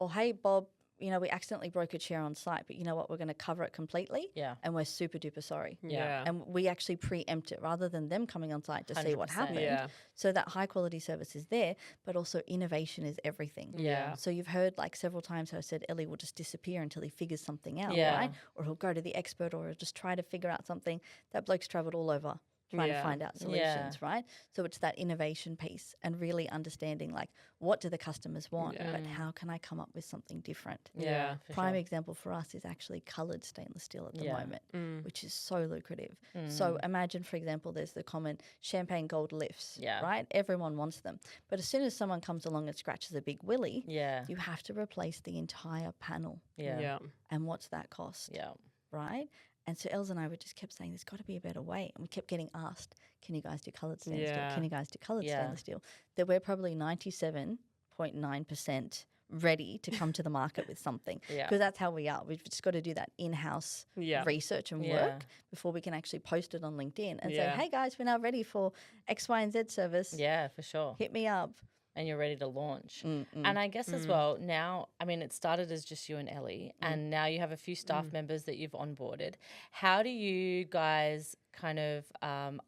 [SPEAKER 4] Or hey, Bob, you know, we accidentally broke a chair on site, but you know what? We're going to cover it completely.
[SPEAKER 3] Yeah.
[SPEAKER 4] And we're super duper sorry.
[SPEAKER 2] Yeah.
[SPEAKER 4] And we actually preempt it rather than them coming on site to see what
[SPEAKER 3] 100%.
[SPEAKER 4] happened.
[SPEAKER 2] Yeah.
[SPEAKER 4] So that high quality service is there, but also innovation is everything.
[SPEAKER 3] Yeah.
[SPEAKER 4] So you've heard like several times how I said Ellie will just disappear until he figures something out,
[SPEAKER 3] Yeah.
[SPEAKER 4] right? Or he'll go to the expert or he'll just try to figure out something. That bloke's traveled all over trying to find out solutions, right? So it's that innovation piece and really understanding like what do the customers want, but how can I come up with something different?
[SPEAKER 2] Yeah.
[SPEAKER 3] for
[SPEAKER 4] Prime
[SPEAKER 3] sure.
[SPEAKER 4] example for us is actually coloured stainless steel at the
[SPEAKER 3] Yeah.
[SPEAKER 4] moment, which is so lucrative. So imagine, for example, there's the common champagne gold lifts,
[SPEAKER 3] Yeah.
[SPEAKER 4] right? Everyone wants them. But as soon as someone comes along and scratches a big willy,
[SPEAKER 3] Yeah.
[SPEAKER 4] you have to replace the entire panel.
[SPEAKER 3] Yeah.
[SPEAKER 2] Yeah.
[SPEAKER 4] And what's that cost,
[SPEAKER 3] Yeah.
[SPEAKER 4] right? And so Els and I would just kept saying, there's got to be a better way. And we kept getting asked, can you guys do coloured stainless steel?
[SPEAKER 2] Yeah.
[SPEAKER 4] Can you guys do coloured
[SPEAKER 3] Yeah.
[SPEAKER 4] stainless steel? That we're probably 97.9% ready to come to the market with something.
[SPEAKER 3] Yeah.
[SPEAKER 4] Because that's how we are. We've just got to do that in-house
[SPEAKER 2] Yeah.
[SPEAKER 4] research and
[SPEAKER 3] Yeah.
[SPEAKER 4] work before we can actually post it on LinkedIn and
[SPEAKER 2] Yeah.
[SPEAKER 4] say, hey guys, we're now ready for X, Y, and Z service.
[SPEAKER 3] Yeah, for sure.
[SPEAKER 4] Hit me up.
[SPEAKER 3] And you're ready to launch. And I guess as well, now, I mean, it started as just you and Ellie, and now you have a few staff members that you've onboarded. How do you guys kind of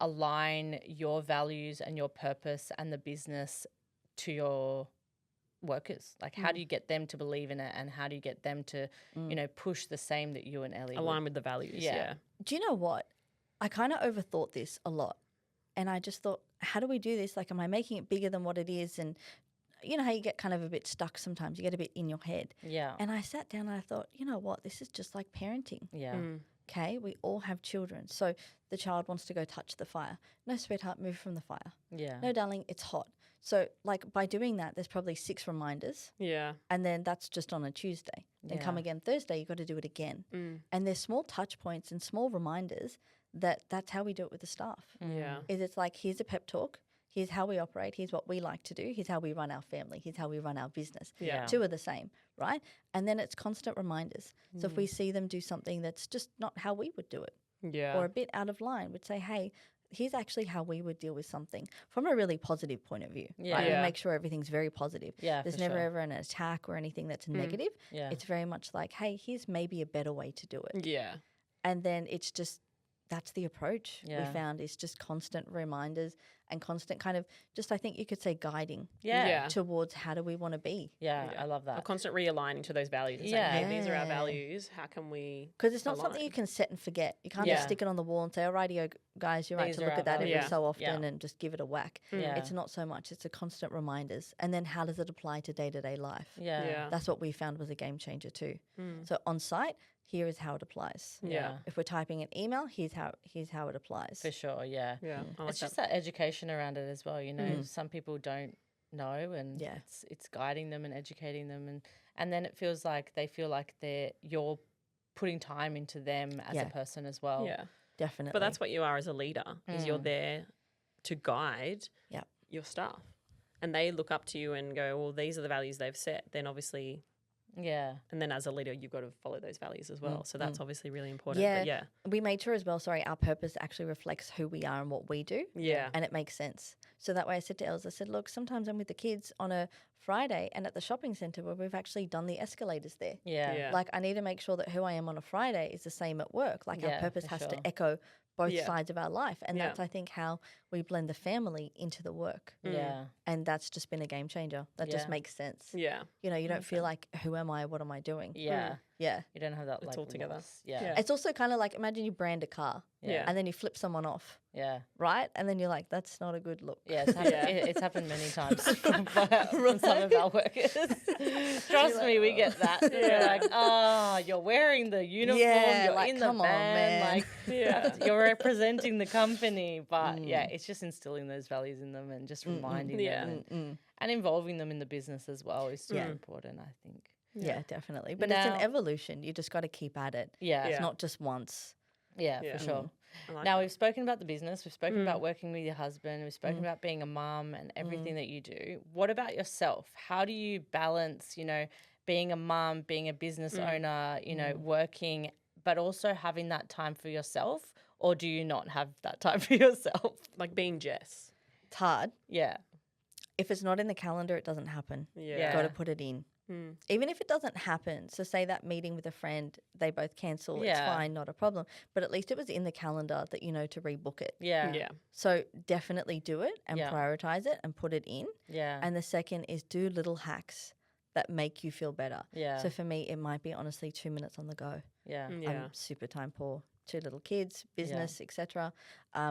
[SPEAKER 3] align your values and your purpose and the business to your workers? Like, how do you get them to believe in it, and how do you get them to, you know, push the same that you and Ellie would?
[SPEAKER 2] Align with the values.
[SPEAKER 3] Yeah.
[SPEAKER 2] Yeah.
[SPEAKER 4] Do you know what? I kind of overthought this a lot. And I just thought, how do we do this? Like, am I making it bigger than what it is? And you know how you get kind of a bit stuck sometimes. You get a bit in your head.
[SPEAKER 3] Yeah.
[SPEAKER 4] And I sat down and I thought, you know what? This is just like parenting.
[SPEAKER 3] Yeah.
[SPEAKER 4] Okay, we all have children. So the child wants to go touch the fire. No, sweetheart, move from the fire.
[SPEAKER 3] Yeah.
[SPEAKER 4] No, darling, it's hot. So like by doing that, there's probably 6 reminders.
[SPEAKER 2] Yeah.
[SPEAKER 4] And then that's just on a Tuesday. Then come
[SPEAKER 3] Yeah.
[SPEAKER 4] again Thursday, you've got to do it again. And there's small touch points and small reminders that's how we do it with the staff.
[SPEAKER 2] Yeah.
[SPEAKER 4] Is it's like, here's a pep talk. Here's how we operate. Here's what we like to do. Here's how we run our family. Here's how we run our business.
[SPEAKER 2] Yeah.
[SPEAKER 4] 2 are the same, right? And then it's constant reminders. So if we see them do something that's just not how we would do it
[SPEAKER 2] Yeah.
[SPEAKER 4] or a bit out of line, we'd say, hey, here's actually how we would deal with something from a really positive point of view.
[SPEAKER 3] Yeah.
[SPEAKER 4] Right?
[SPEAKER 2] Yeah.
[SPEAKER 4] We make sure everything's very positive.
[SPEAKER 3] Yeah,
[SPEAKER 4] There's
[SPEAKER 3] for
[SPEAKER 4] never
[SPEAKER 3] sure.
[SPEAKER 4] ever an attack or anything that's negative.
[SPEAKER 3] Yeah.
[SPEAKER 4] It's very much like, hey, here's maybe a better way to do it.
[SPEAKER 2] Yeah.
[SPEAKER 4] And then it's just that's the approach we
[SPEAKER 3] Yeah.
[SPEAKER 4] found, is just constant reminders and constant kind of just, I think you could say, guiding
[SPEAKER 3] Yeah.
[SPEAKER 4] towards how do we want to be.
[SPEAKER 3] Yeah, I love
[SPEAKER 2] A
[SPEAKER 3] that.
[SPEAKER 2] constant realigning to those values and
[SPEAKER 3] Yeah.
[SPEAKER 2] saying, hey, these are our
[SPEAKER 4] Yeah.
[SPEAKER 2] values. How can we
[SPEAKER 4] Because it's not something you
[SPEAKER 2] align?
[SPEAKER 4] can set and forget. You can't
[SPEAKER 3] Yeah.
[SPEAKER 4] just stick it on the wall and say, alrighty, guys, you're right
[SPEAKER 3] These
[SPEAKER 4] to
[SPEAKER 3] are
[SPEAKER 4] look
[SPEAKER 3] our
[SPEAKER 4] at that every
[SPEAKER 2] values.
[SPEAKER 4] so often
[SPEAKER 3] Yeah.
[SPEAKER 4] and just give it a whack.
[SPEAKER 3] Yeah.
[SPEAKER 4] It's not so much. It's a constant reminders. And then how does it apply to day-to-day life?
[SPEAKER 3] Yeah.
[SPEAKER 2] Yeah.
[SPEAKER 4] That's what we found was a game changer too. So on site, here is how it applies.
[SPEAKER 2] Yeah.
[SPEAKER 4] If we're typing an email, here's how it applies.
[SPEAKER 3] For sure, yeah.
[SPEAKER 2] Yeah. I like
[SPEAKER 3] It's
[SPEAKER 2] that.
[SPEAKER 3] just that education around it as well, you know. Some people don't know, and
[SPEAKER 4] Yeah.
[SPEAKER 3] it's guiding them and educating them, and then it feels like they feel like you're putting time into them as a
[SPEAKER 4] Yeah.
[SPEAKER 3] person as well.
[SPEAKER 2] Yeah.
[SPEAKER 4] Definitely.
[SPEAKER 2] But that's what you are as a leader, is you're there to guide
[SPEAKER 4] Yep.
[SPEAKER 2] your staff. And they look up to you and go, well, these are the values they've set. Then obviously,
[SPEAKER 3] Yeah.
[SPEAKER 2] and then as a leader, you've got to follow those values as well. So that's obviously really important.
[SPEAKER 4] Yeah.
[SPEAKER 2] But yeah.
[SPEAKER 4] We made sure as well, our purpose actually reflects who we are and what we do.
[SPEAKER 2] Yeah.
[SPEAKER 4] And it makes sense. So that way I said to Els, I said, look, sometimes I'm with the kids on a Friday and at the shopping centre where we've actually done the escalators there.
[SPEAKER 3] Yeah.
[SPEAKER 2] Yeah.
[SPEAKER 4] Like I need to make sure that who I am on a Friday is the same at work. Like
[SPEAKER 3] Yeah,
[SPEAKER 4] our purpose
[SPEAKER 3] for
[SPEAKER 4] has
[SPEAKER 3] sure.
[SPEAKER 4] to echo both
[SPEAKER 2] Yeah.
[SPEAKER 4] sides of our life. And
[SPEAKER 2] Yeah.
[SPEAKER 4] that's, I think, how we blend the family into the work.
[SPEAKER 3] Yeah.
[SPEAKER 4] And that's just been a game changer. That just
[SPEAKER 3] Yeah.
[SPEAKER 4] makes sense.
[SPEAKER 2] Yeah.
[SPEAKER 4] You know, you don't feel like, who am I? What am I doing?
[SPEAKER 3] Yeah.
[SPEAKER 4] Yeah.
[SPEAKER 3] You don't have that
[SPEAKER 2] It's
[SPEAKER 3] like
[SPEAKER 2] all together.
[SPEAKER 3] loss. Yeah.
[SPEAKER 2] Yeah.
[SPEAKER 4] It's also kind of like, imagine you brand a car
[SPEAKER 2] Yeah.
[SPEAKER 4] and then you flip someone off,
[SPEAKER 3] Yeah.
[SPEAKER 4] right? And then you're like, that's not a good look.
[SPEAKER 3] Yeah, it's happened,
[SPEAKER 2] Yeah.
[SPEAKER 3] it's happened many times from some of our workers. Trust me, we get that. You're like, oh, you're wearing the uniform,
[SPEAKER 4] Yeah,
[SPEAKER 3] you're
[SPEAKER 4] like,
[SPEAKER 3] in the
[SPEAKER 4] come on,
[SPEAKER 3] van,
[SPEAKER 4] man.
[SPEAKER 3] like
[SPEAKER 2] Yeah.
[SPEAKER 3] you're representing the company. But yeah, it's just instilling those values in them and just reminding
[SPEAKER 2] Yeah.
[SPEAKER 3] them and involving them in the business as well is super important, I think.
[SPEAKER 4] Yeah, definitely. But it's
[SPEAKER 3] Now-
[SPEAKER 4] an evolution. You just got to keep at it.
[SPEAKER 3] Yeah,
[SPEAKER 4] It's
[SPEAKER 2] Yeah.
[SPEAKER 4] not just once.
[SPEAKER 3] yeah,
[SPEAKER 2] Yeah.
[SPEAKER 3] for sure.
[SPEAKER 2] I like
[SPEAKER 3] Now
[SPEAKER 2] that.
[SPEAKER 3] we've spoken about the business, we've spoken about working with your husband, we've spoken about being a mum and
[SPEAKER 2] Mm.
[SPEAKER 3] everything that you do. What about yourself? How do you balance, you know, being a mum, being a business
[SPEAKER 2] Mm.
[SPEAKER 3] owner, you know, working, but also having that time for yourself? Or do you not have that time for yourself?
[SPEAKER 2] Like being Jess.
[SPEAKER 4] It's hard.
[SPEAKER 3] Yeah.
[SPEAKER 4] If it's not in the calendar, it doesn't happen.
[SPEAKER 2] Yeah.
[SPEAKER 3] Yeah.
[SPEAKER 4] Got to put it in. Even if it doesn't happen, so say that meeting with a friend, they both cancel, it's
[SPEAKER 3] Yeah.
[SPEAKER 4] fine, not a problem. But at least it was in the calendar that you know to rebook it.
[SPEAKER 3] Yeah.
[SPEAKER 2] Yeah.
[SPEAKER 4] So definitely do it and
[SPEAKER 3] Yeah.
[SPEAKER 4] prioritize it and put it in.
[SPEAKER 3] Yeah.
[SPEAKER 4] And the second is do little hacks that make you feel better.
[SPEAKER 3] Yeah.
[SPEAKER 4] So for me, it might be honestly 2 minutes on the go.
[SPEAKER 3] Yeah.
[SPEAKER 2] Yeah.
[SPEAKER 4] I'm super time poor. 2 little kids, business, etc.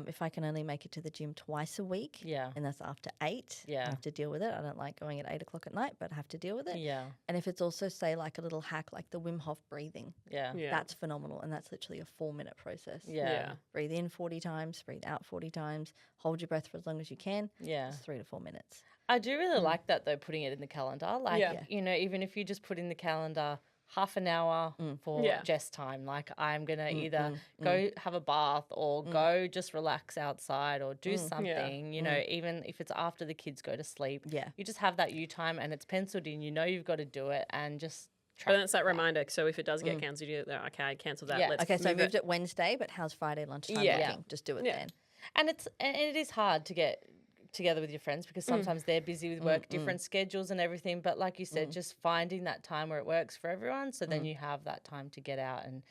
[SPEAKER 4] If I can only make it to the gym twice a week,
[SPEAKER 3] Yeah.
[SPEAKER 4] and that's after 8,
[SPEAKER 3] Yeah.
[SPEAKER 4] I have to deal with it. I don't like going at 8 o'clock at night, but I have to deal with it.
[SPEAKER 3] Yeah.
[SPEAKER 4] And if it's also, say, like a little hack, like the Wim Hof breathing,
[SPEAKER 3] Yeah.
[SPEAKER 2] Yeah.
[SPEAKER 4] that's phenomenal. And that's literally a 4-minute process.
[SPEAKER 3] Yeah.
[SPEAKER 4] Breathe in 40 times, breathe out 40 times, hold your breath for as long as you can.
[SPEAKER 3] Yeah.
[SPEAKER 4] It's 3 to 4 minutes.
[SPEAKER 3] I do really like that though, putting it in the calendar. Like,
[SPEAKER 2] Yeah.
[SPEAKER 3] you know, even if you just put in the calendar half an hour for
[SPEAKER 2] Yeah.
[SPEAKER 3] Jess time, like I'm going to either go have a bath or go just relax outside or do something, you know, even if it's after the kids go to sleep.
[SPEAKER 4] Yeah.
[SPEAKER 3] You just have that you time and it's penciled in, you know, you've got to do it and just
[SPEAKER 2] But
[SPEAKER 3] track
[SPEAKER 2] then it's that reminder. So if it does get cancelled, you go, okay, I cancelled that.
[SPEAKER 3] Yeah.
[SPEAKER 2] Let's
[SPEAKER 4] Okay, so I
[SPEAKER 2] move
[SPEAKER 4] moved it Wednesday, but how's Friday lunchtime
[SPEAKER 2] Yeah.
[SPEAKER 4] looking? Just do it
[SPEAKER 2] Yeah.
[SPEAKER 4] then.
[SPEAKER 3] And it is hard to get together with your friends because sometimes they're busy with work, different schedules and everything. But like you said, just finding that time where it works for everyone, so then you have that time to get out and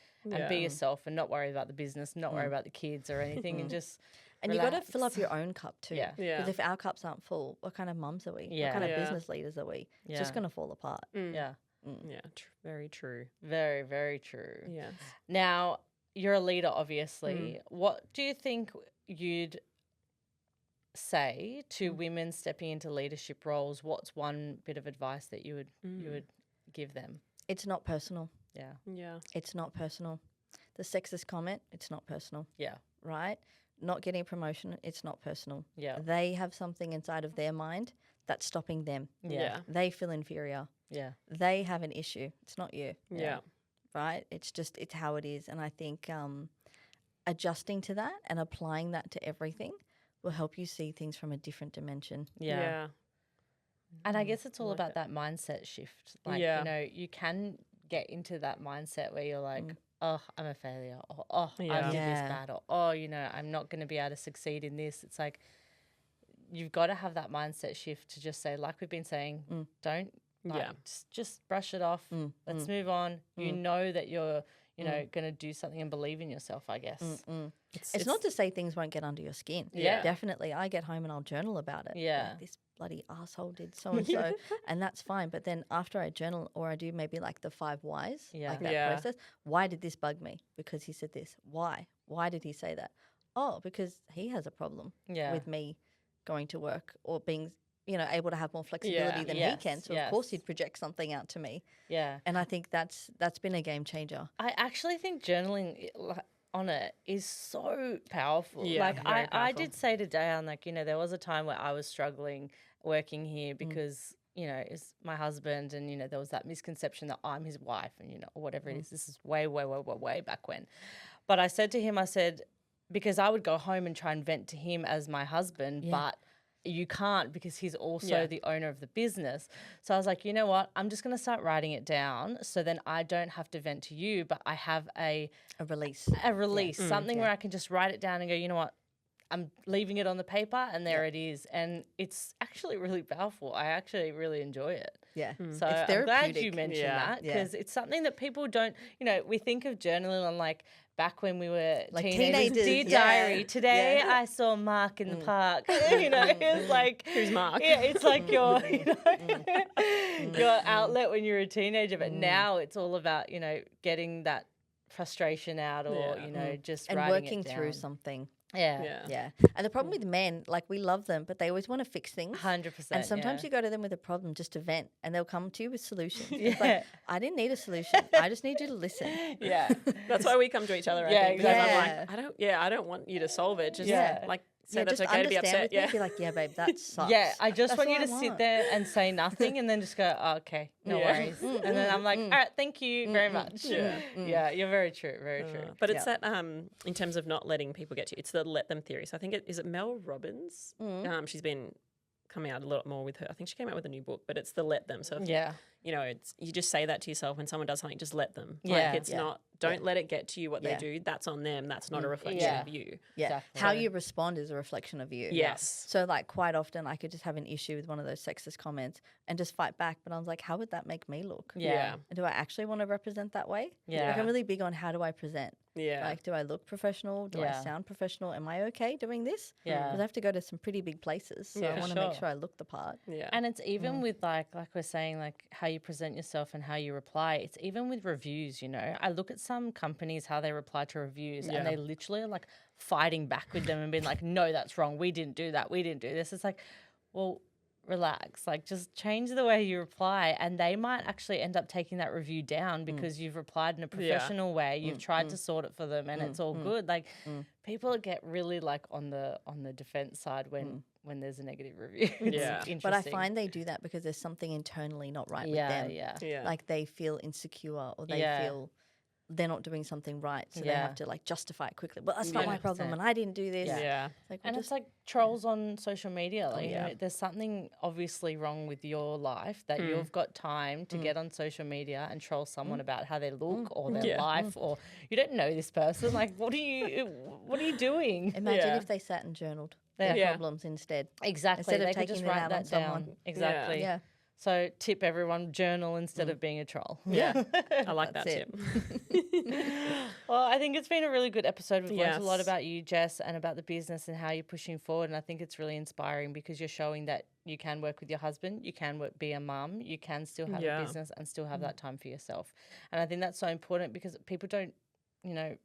[SPEAKER 3] be yourself and not worry about the business, not worry about the kids or anything, and just
[SPEAKER 4] And you got to
[SPEAKER 3] relax.
[SPEAKER 4] fill up your own cup too.
[SPEAKER 3] Yeah.
[SPEAKER 2] Yeah.
[SPEAKER 4] Because if our cups aren't full, what kind of mums are we?
[SPEAKER 3] Yeah.
[SPEAKER 4] What kind of
[SPEAKER 2] Yeah.
[SPEAKER 4] business leaders are we? It's just
[SPEAKER 3] Yeah.
[SPEAKER 4] going to fall apart.
[SPEAKER 3] Yeah,
[SPEAKER 2] Yeah. Very true.
[SPEAKER 3] very, very true.
[SPEAKER 2] Yes.
[SPEAKER 3] Now, you're a leader, obviously. What do you think you'd say to women stepping into leadership roles? What's one bit of advice that you would give them?
[SPEAKER 4] It's not personal.
[SPEAKER 3] Yeah,
[SPEAKER 2] Yeah.
[SPEAKER 4] It's not personal. The sexist comment, it's not personal,
[SPEAKER 3] yeah,
[SPEAKER 4] right? Not getting a promotion, it's not personal.
[SPEAKER 3] yeah,
[SPEAKER 4] They have something inside of their mind that's stopping them.
[SPEAKER 3] yeah,
[SPEAKER 4] They feel inferior.
[SPEAKER 3] yeah,
[SPEAKER 4] They have an issue. It's not you,
[SPEAKER 2] Yeah.
[SPEAKER 4] right? It's just, it's how it is. And I think adjusting to that and applying that to everything will help you see things from a different dimension.
[SPEAKER 3] yeah.
[SPEAKER 2] Yeah.
[SPEAKER 3] And I guess it's all
[SPEAKER 2] like
[SPEAKER 3] about that mindset shift. Like,
[SPEAKER 2] Yeah.
[SPEAKER 3] you know, you can get into that mindset where you're like, oh, I'm a failure, or oh, I
[SPEAKER 2] Yeah.
[SPEAKER 3] did this
[SPEAKER 4] Yeah.
[SPEAKER 3] bad, or oh, you know, I'm not going to be able to succeed in this. It's like you've got to have that mindset shift to just say, like we've been saying, don't, like,
[SPEAKER 2] Yeah.
[SPEAKER 3] just brush it off. Let's move on. You know that you're you know, going to do something and believe in yourself, I guess.
[SPEAKER 4] It's not to say things won't get under your skin.
[SPEAKER 3] Yeah.
[SPEAKER 4] Definitely. I get home and I'll journal about it.
[SPEAKER 3] Yeah.
[SPEAKER 4] Like, this bloody asshole did so and so, and that's fine. But then after I journal, or I do maybe like the 5 whys, like that process. Why did this bug me? Because he said this. Why? Why did he say that? Oh, because he has a problem with me going to work or being, you know, able to have more flexibility than he can. So of course he'd project something out to me.
[SPEAKER 3] Yeah.
[SPEAKER 4] And I think that's been a game changer.
[SPEAKER 3] I actually think journaling on it is so powerful.
[SPEAKER 2] Yeah,
[SPEAKER 3] like
[SPEAKER 2] very
[SPEAKER 3] I
[SPEAKER 2] powerful.
[SPEAKER 3] did say today, I'm like, you know, there was a time where I was struggling working here because, you know, it's my husband and, you know, there was that misconception that I'm his wife and, you know, or whatever it is. This is way, way, way, way, way back when. But I said to him, I said, because I would go home and try and vent to him as my husband, but you can't because he's also the owner of the business. So I was like, you know what? I'm just going to start writing it down so then I don't have to vent to you, but I have a
[SPEAKER 4] release.
[SPEAKER 3] Something where I can just write it down and go, you know what? I'm leaving it on the paper and there it is. And it's actually really powerful. I actually really enjoy it.
[SPEAKER 4] Yeah.
[SPEAKER 3] So
[SPEAKER 4] It's
[SPEAKER 3] I'm glad
[SPEAKER 4] therapeutic.
[SPEAKER 3] you mentioned that because it's something that people don't, you know, we think of journaling on like back when we were
[SPEAKER 4] Like
[SPEAKER 3] teenagers. Dear
[SPEAKER 4] teenagers,
[SPEAKER 3] diary, today I saw Mark in the park. You know, it's like.
[SPEAKER 2] Who's Mark?
[SPEAKER 3] Yeah, it's like your, you know, your outlet when you're a teenager. But now it's all about, you know, getting that frustration out or, you know, just
[SPEAKER 4] and
[SPEAKER 3] writing
[SPEAKER 4] working
[SPEAKER 3] it down.
[SPEAKER 4] through something.
[SPEAKER 3] Yeah.
[SPEAKER 4] And the problem with men, like we love them, but they always want to fix things.
[SPEAKER 3] 100%.
[SPEAKER 4] And sometimes you go to them with a problem just to vent and they'll come to you with solutions. It's like, I didn't need a solution. I just need you to listen.
[SPEAKER 3] Yeah.
[SPEAKER 2] That's why we come to each other. I
[SPEAKER 3] Yeah,
[SPEAKER 2] think, because
[SPEAKER 3] exactly.
[SPEAKER 2] I'm like, I don't want you to solve it. Just like say that's
[SPEAKER 4] just
[SPEAKER 2] okay to be
[SPEAKER 4] understand
[SPEAKER 2] upset.
[SPEAKER 4] with me. Be like, yeah, babe, that sucks.
[SPEAKER 3] Yeah, I just
[SPEAKER 4] That's
[SPEAKER 3] want you
[SPEAKER 4] all
[SPEAKER 3] to
[SPEAKER 4] I
[SPEAKER 3] sit
[SPEAKER 4] want.
[SPEAKER 3] there and say nothing and then just go, oh, okay, no worries. And then I'm like, all right, thank you very much. Yeah, you're very true, very true.
[SPEAKER 2] But it's that in terms of not letting people get to you, it's the let them theory. So I think is it Mel Robbins? She's been coming out a lot more with her. I think she came out with a new book, but it's the let them. So if, you know, it's you just say that to yourself when someone does something, just let them. Like it's not. Don't let it get to you what they do. That's on them. That's not a reflection of you.
[SPEAKER 4] Yeah.
[SPEAKER 3] Exactly.
[SPEAKER 4] How you respond is a reflection of you.
[SPEAKER 2] Yes.
[SPEAKER 4] So like quite often I could just have an issue with one of those sexist comments and just fight back. But I was like, how would that make me look?
[SPEAKER 2] Yeah.
[SPEAKER 4] And do I actually want to represent that way?
[SPEAKER 3] Yeah.
[SPEAKER 4] Like I'm really big on how do I present?
[SPEAKER 2] Yeah.
[SPEAKER 4] Like, do I look professional? Do I sound professional? Am I okay doing this?
[SPEAKER 3] Yeah.
[SPEAKER 4] Because I have to go to some pretty big places. So I want to make sure I look the part.
[SPEAKER 2] Yeah.
[SPEAKER 3] And it's even with like we're saying, like how you present yourself and how you reply. It's even with reviews, you know. I look at some companies, how they reply to reviews and they literally are like fighting back with them and being like, no, that's wrong. We didn't do that. We didn't do this. It's like, well, relax. Like just change the way you reply and they might actually end up taking that review down because you've replied in a professional way. You've tried to sort it for them and it's all good. Like people get really like on the defense side when there's a negative review. It's interesting.
[SPEAKER 4] But I find they do that because there's something internally not right with them.
[SPEAKER 3] Yeah.
[SPEAKER 4] Like they feel insecure or they feel they're not doing something right. So they have to like justify it quickly. Well, that's not my problem and I didn't do this.
[SPEAKER 2] Yeah.
[SPEAKER 4] It's like,
[SPEAKER 3] And
[SPEAKER 4] well,
[SPEAKER 3] it's like trolls on social media. Like, you know, there's something obviously wrong with your life that you've got time to get on social media and troll someone about how they look or their life or you don't know this person. Like, what are you doing?
[SPEAKER 4] imagine if they sat and journaled their problems instead.
[SPEAKER 3] Exactly.
[SPEAKER 4] Instead of
[SPEAKER 3] they could
[SPEAKER 4] taking
[SPEAKER 3] just
[SPEAKER 4] it
[SPEAKER 3] write
[SPEAKER 4] out
[SPEAKER 3] that
[SPEAKER 4] on someone.
[SPEAKER 3] down. Exactly.
[SPEAKER 4] Yeah.
[SPEAKER 3] So tip everyone, journal instead of being a troll.
[SPEAKER 2] Yeah. I like that
[SPEAKER 4] That's
[SPEAKER 2] tip.
[SPEAKER 3] Well, I think it's been a really good episode. We've learned a lot
[SPEAKER 2] Yes.
[SPEAKER 3] about you, Jess, and about the business and how you're pushing forward. And I think it's really inspiring because you're showing that you can work with your husband, you can be a mum, you can still have a business and still have that time for yourself. And I think that's so important because people don't, you know,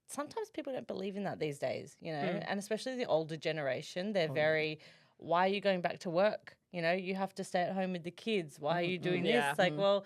[SPEAKER 3] sometimes people don't believe in that these days, you know, and especially the older generation, they're very, why are you going back to work? You know, you have to stay at home with the kids. Why are you doing this?
[SPEAKER 2] Yeah.
[SPEAKER 3] Like, well,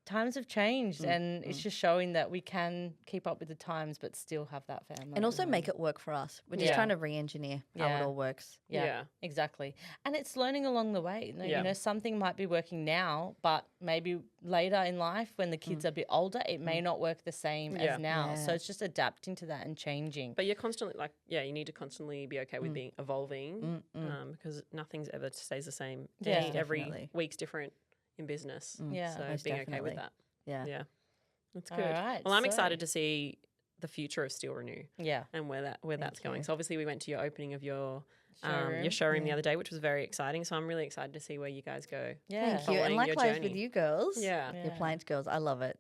[SPEAKER 3] times have changed and it's just showing that we can keep up with the times but still have that family.
[SPEAKER 4] And also make it work for us. We're just trying to re-engineer how it all works.
[SPEAKER 3] Yeah, exactly. And it's learning along the way. You
[SPEAKER 2] Yeah.
[SPEAKER 3] know, something might be working now, but maybe later in life when the kids are a bit older, it may not work the same as now. So it's just adapting to that and changing.
[SPEAKER 2] But you're constantly you need to constantly be okay with being evolving because nothing's ever stays the same.
[SPEAKER 3] Yeah.
[SPEAKER 2] Every
[SPEAKER 4] Definitely.
[SPEAKER 2] week's different in business.
[SPEAKER 3] Yeah.
[SPEAKER 2] So
[SPEAKER 4] Most
[SPEAKER 2] being okay
[SPEAKER 4] definitely.
[SPEAKER 2] with that.
[SPEAKER 4] Yeah.
[SPEAKER 2] Yeah. That's
[SPEAKER 3] All
[SPEAKER 2] good.
[SPEAKER 3] right,
[SPEAKER 2] Well, I'm
[SPEAKER 3] so-
[SPEAKER 2] excited to see the future of Steel Renew
[SPEAKER 3] Yeah.
[SPEAKER 2] and where that's going. So obviously we went to your opening of your your showroom the other day, which was very exciting. So I'm really excited to see where you guys go.
[SPEAKER 3] Yeah.
[SPEAKER 4] Thank you. And
[SPEAKER 2] following your
[SPEAKER 4] likewise with
[SPEAKER 2] journey.
[SPEAKER 4] you girls.
[SPEAKER 2] Yeah.
[SPEAKER 4] The appliance girls. I love it.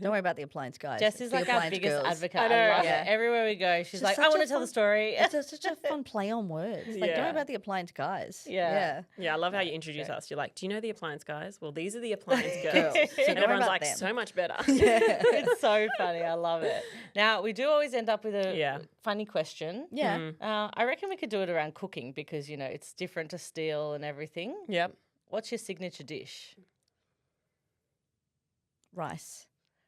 [SPEAKER 4] Don't worry about the appliance guys.
[SPEAKER 3] Jess is
[SPEAKER 4] The
[SPEAKER 3] like our
[SPEAKER 4] appliance
[SPEAKER 3] biggest
[SPEAKER 4] girls.
[SPEAKER 3] advocate.
[SPEAKER 2] I
[SPEAKER 3] I,
[SPEAKER 2] know.
[SPEAKER 3] love
[SPEAKER 4] Yeah.
[SPEAKER 3] it. Everywhere we go, she's
[SPEAKER 4] Just
[SPEAKER 3] like, I
[SPEAKER 4] such
[SPEAKER 3] want
[SPEAKER 4] a
[SPEAKER 3] to tell the
[SPEAKER 4] fun-
[SPEAKER 3] story.
[SPEAKER 4] It's such a fun play on words. Like, don't
[SPEAKER 2] Yeah.
[SPEAKER 4] worry about the appliance guys.
[SPEAKER 3] Yeah.
[SPEAKER 2] Yeah, I love how you introduce us. You're like, do you know the appliance guys? Well, these are the appliance girls.
[SPEAKER 4] Girls. So
[SPEAKER 2] And
[SPEAKER 4] don't worry
[SPEAKER 2] everyone's
[SPEAKER 4] about
[SPEAKER 2] like,
[SPEAKER 4] them.
[SPEAKER 2] so much better.
[SPEAKER 3] It's so funny. I love it. Now, we do always end up with a
[SPEAKER 2] Yeah.
[SPEAKER 3] funny question.
[SPEAKER 4] Yeah.
[SPEAKER 3] I reckon we could do it around cooking because, you know, it's different to steel and everything.
[SPEAKER 2] Yep.
[SPEAKER 3] What's your signature dish?
[SPEAKER 4] Rice.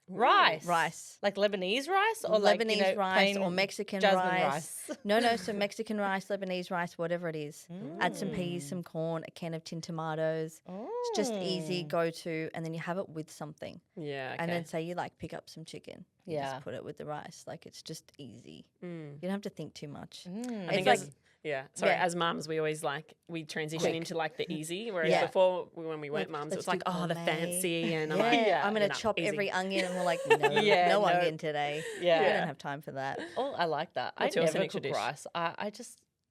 [SPEAKER 3] Rice. Like Lebanese rice or like,
[SPEAKER 4] Lebanese
[SPEAKER 3] you know,
[SPEAKER 4] rice
[SPEAKER 3] plain
[SPEAKER 4] or Mexican
[SPEAKER 3] jasmine
[SPEAKER 4] rice. No, so Mexican rice, Lebanese rice, whatever it is. Add some peas, some corn, a can of tin tomatoes. It's just easy, go to, and then you have it with something.
[SPEAKER 2] Yeah. Okay.
[SPEAKER 4] And then say you like pick up some chicken. You
[SPEAKER 3] Yeah.
[SPEAKER 4] just put it with the rice. Like it's just easy.
[SPEAKER 2] Mm.
[SPEAKER 4] You don't have to think too much.
[SPEAKER 2] I
[SPEAKER 4] It's
[SPEAKER 2] think
[SPEAKER 4] like,
[SPEAKER 2] sorry,
[SPEAKER 4] Yeah.
[SPEAKER 2] as mums, we always we transition
[SPEAKER 4] Quick.
[SPEAKER 2] into like the easy, whereas
[SPEAKER 4] Yeah.
[SPEAKER 2] before when we weren't mums, it
[SPEAKER 4] let's
[SPEAKER 2] was like,
[SPEAKER 4] do
[SPEAKER 2] oh, the
[SPEAKER 4] gourmet.
[SPEAKER 2] fancy, and I'm
[SPEAKER 4] yeah,
[SPEAKER 2] like,
[SPEAKER 4] I'm going to
[SPEAKER 2] no,
[SPEAKER 4] chop
[SPEAKER 2] easy.
[SPEAKER 4] every onion. And we're like, no,
[SPEAKER 3] Yeah,
[SPEAKER 4] no
[SPEAKER 3] no.
[SPEAKER 4] onion today.
[SPEAKER 3] Yeah.
[SPEAKER 4] We don't have time for that.
[SPEAKER 3] Oh, I like that.
[SPEAKER 2] What's
[SPEAKER 3] I
[SPEAKER 2] your
[SPEAKER 3] never
[SPEAKER 2] signature
[SPEAKER 3] cook
[SPEAKER 2] dish?
[SPEAKER 3] rice.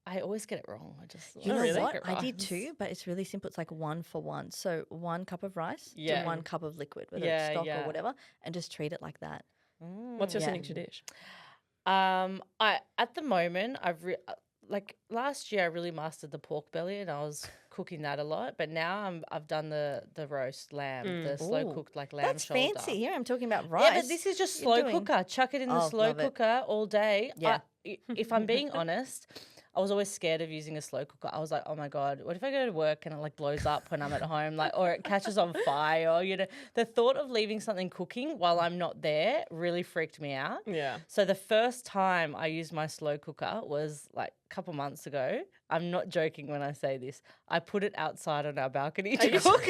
[SPEAKER 3] I always get it wrong. I just
[SPEAKER 4] You know
[SPEAKER 2] really?
[SPEAKER 4] what?
[SPEAKER 3] secret
[SPEAKER 4] I did
[SPEAKER 3] rice.
[SPEAKER 4] too, but it's really simple. It's like 1 for 1. So 1 cup of rice
[SPEAKER 3] Yeah.
[SPEAKER 4] to 1 cup of liquid, whether
[SPEAKER 3] Yeah,
[SPEAKER 4] it's stock
[SPEAKER 3] yeah.
[SPEAKER 4] or whatever, and just treat it like that.
[SPEAKER 2] What's your
[SPEAKER 4] Yeah.
[SPEAKER 2] signature dish?
[SPEAKER 3] I at the moment like last year I really mastered the pork belly and I was cooking that a lot. But now I've done the roast lamb, the slow
[SPEAKER 4] Ooh.
[SPEAKER 3] cooked like lamb
[SPEAKER 4] That's
[SPEAKER 3] shoulder.
[SPEAKER 4] fancy. Here I'm talking about rice.
[SPEAKER 3] Yeah, but this is just
[SPEAKER 4] You're
[SPEAKER 3] slow
[SPEAKER 4] doing-
[SPEAKER 3] cooker. Chuck it in the
[SPEAKER 4] Oh,
[SPEAKER 3] slow
[SPEAKER 4] love it.
[SPEAKER 3] cooker all day.
[SPEAKER 4] Yeah.
[SPEAKER 3] If I'm being honest, I was always scared of using a slow cooker. I was like, oh my God, what if I go to work and it like blows up when I'm at home, like, or it catches on fire, or, you know, the thought of leaving something cooking while I'm not there really freaked me out.
[SPEAKER 2] Yeah.
[SPEAKER 3] So the first time I used my slow cooker was like a couple months ago. I'm not joking when I say this. I put it outside on our balcony to cook.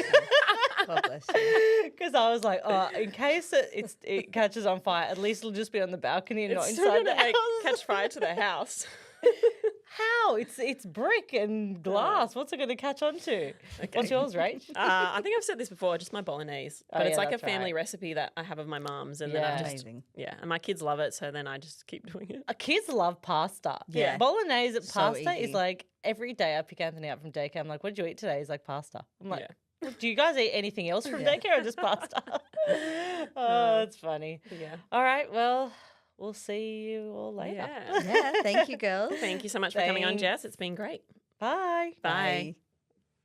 [SPEAKER 4] God bless you.
[SPEAKER 3] Because I was like, oh, in case it catches on fire, at least it'll just be on the balcony and not
[SPEAKER 2] It's still
[SPEAKER 3] inside the
[SPEAKER 2] gonna
[SPEAKER 3] house.
[SPEAKER 2] catch fire to the house.
[SPEAKER 3] How? It's brick and glass. What's it going to catch on to? What's yours, Rach?
[SPEAKER 2] I think I've said this before, just my bolognese. But
[SPEAKER 3] Oh,
[SPEAKER 2] it's
[SPEAKER 3] yeah,
[SPEAKER 2] like a
[SPEAKER 3] that's
[SPEAKER 2] family
[SPEAKER 3] right.
[SPEAKER 2] recipe that I have of my mum's, and
[SPEAKER 3] Yeah.
[SPEAKER 2] then I just
[SPEAKER 4] Amazing.
[SPEAKER 2] and my kids love it, so then I just keep doing it.
[SPEAKER 3] Kids love pasta.
[SPEAKER 4] Yeah.
[SPEAKER 3] Bolognese
[SPEAKER 4] So
[SPEAKER 3] pasta
[SPEAKER 4] easy.
[SPEAKER 3] is like every day I pick Anthony up from daycare. I'm like, what did you eat today? He's like, pasta. I'm like,
[SPEAKER 2] Yeah.
[SPEAKER 3] do you guys eat anything else from daycare or just pasta? Oh, that's funny.
[SPEAKER 2] Yeah.
[SPEAKER 3] All right. Well, we'll see you all later.
[SPEAKER 2] Yeah.
[SPEAKER 4] Yeah, thank you, girls.
[SPEAKER 2] Thank you so much for coming on,
[SPEAKER 3] Thanks.
[SPEAKER 2] Jess. It's been great.
[SPEAKER 3] Bye.
[SPEAKER 2] Bye.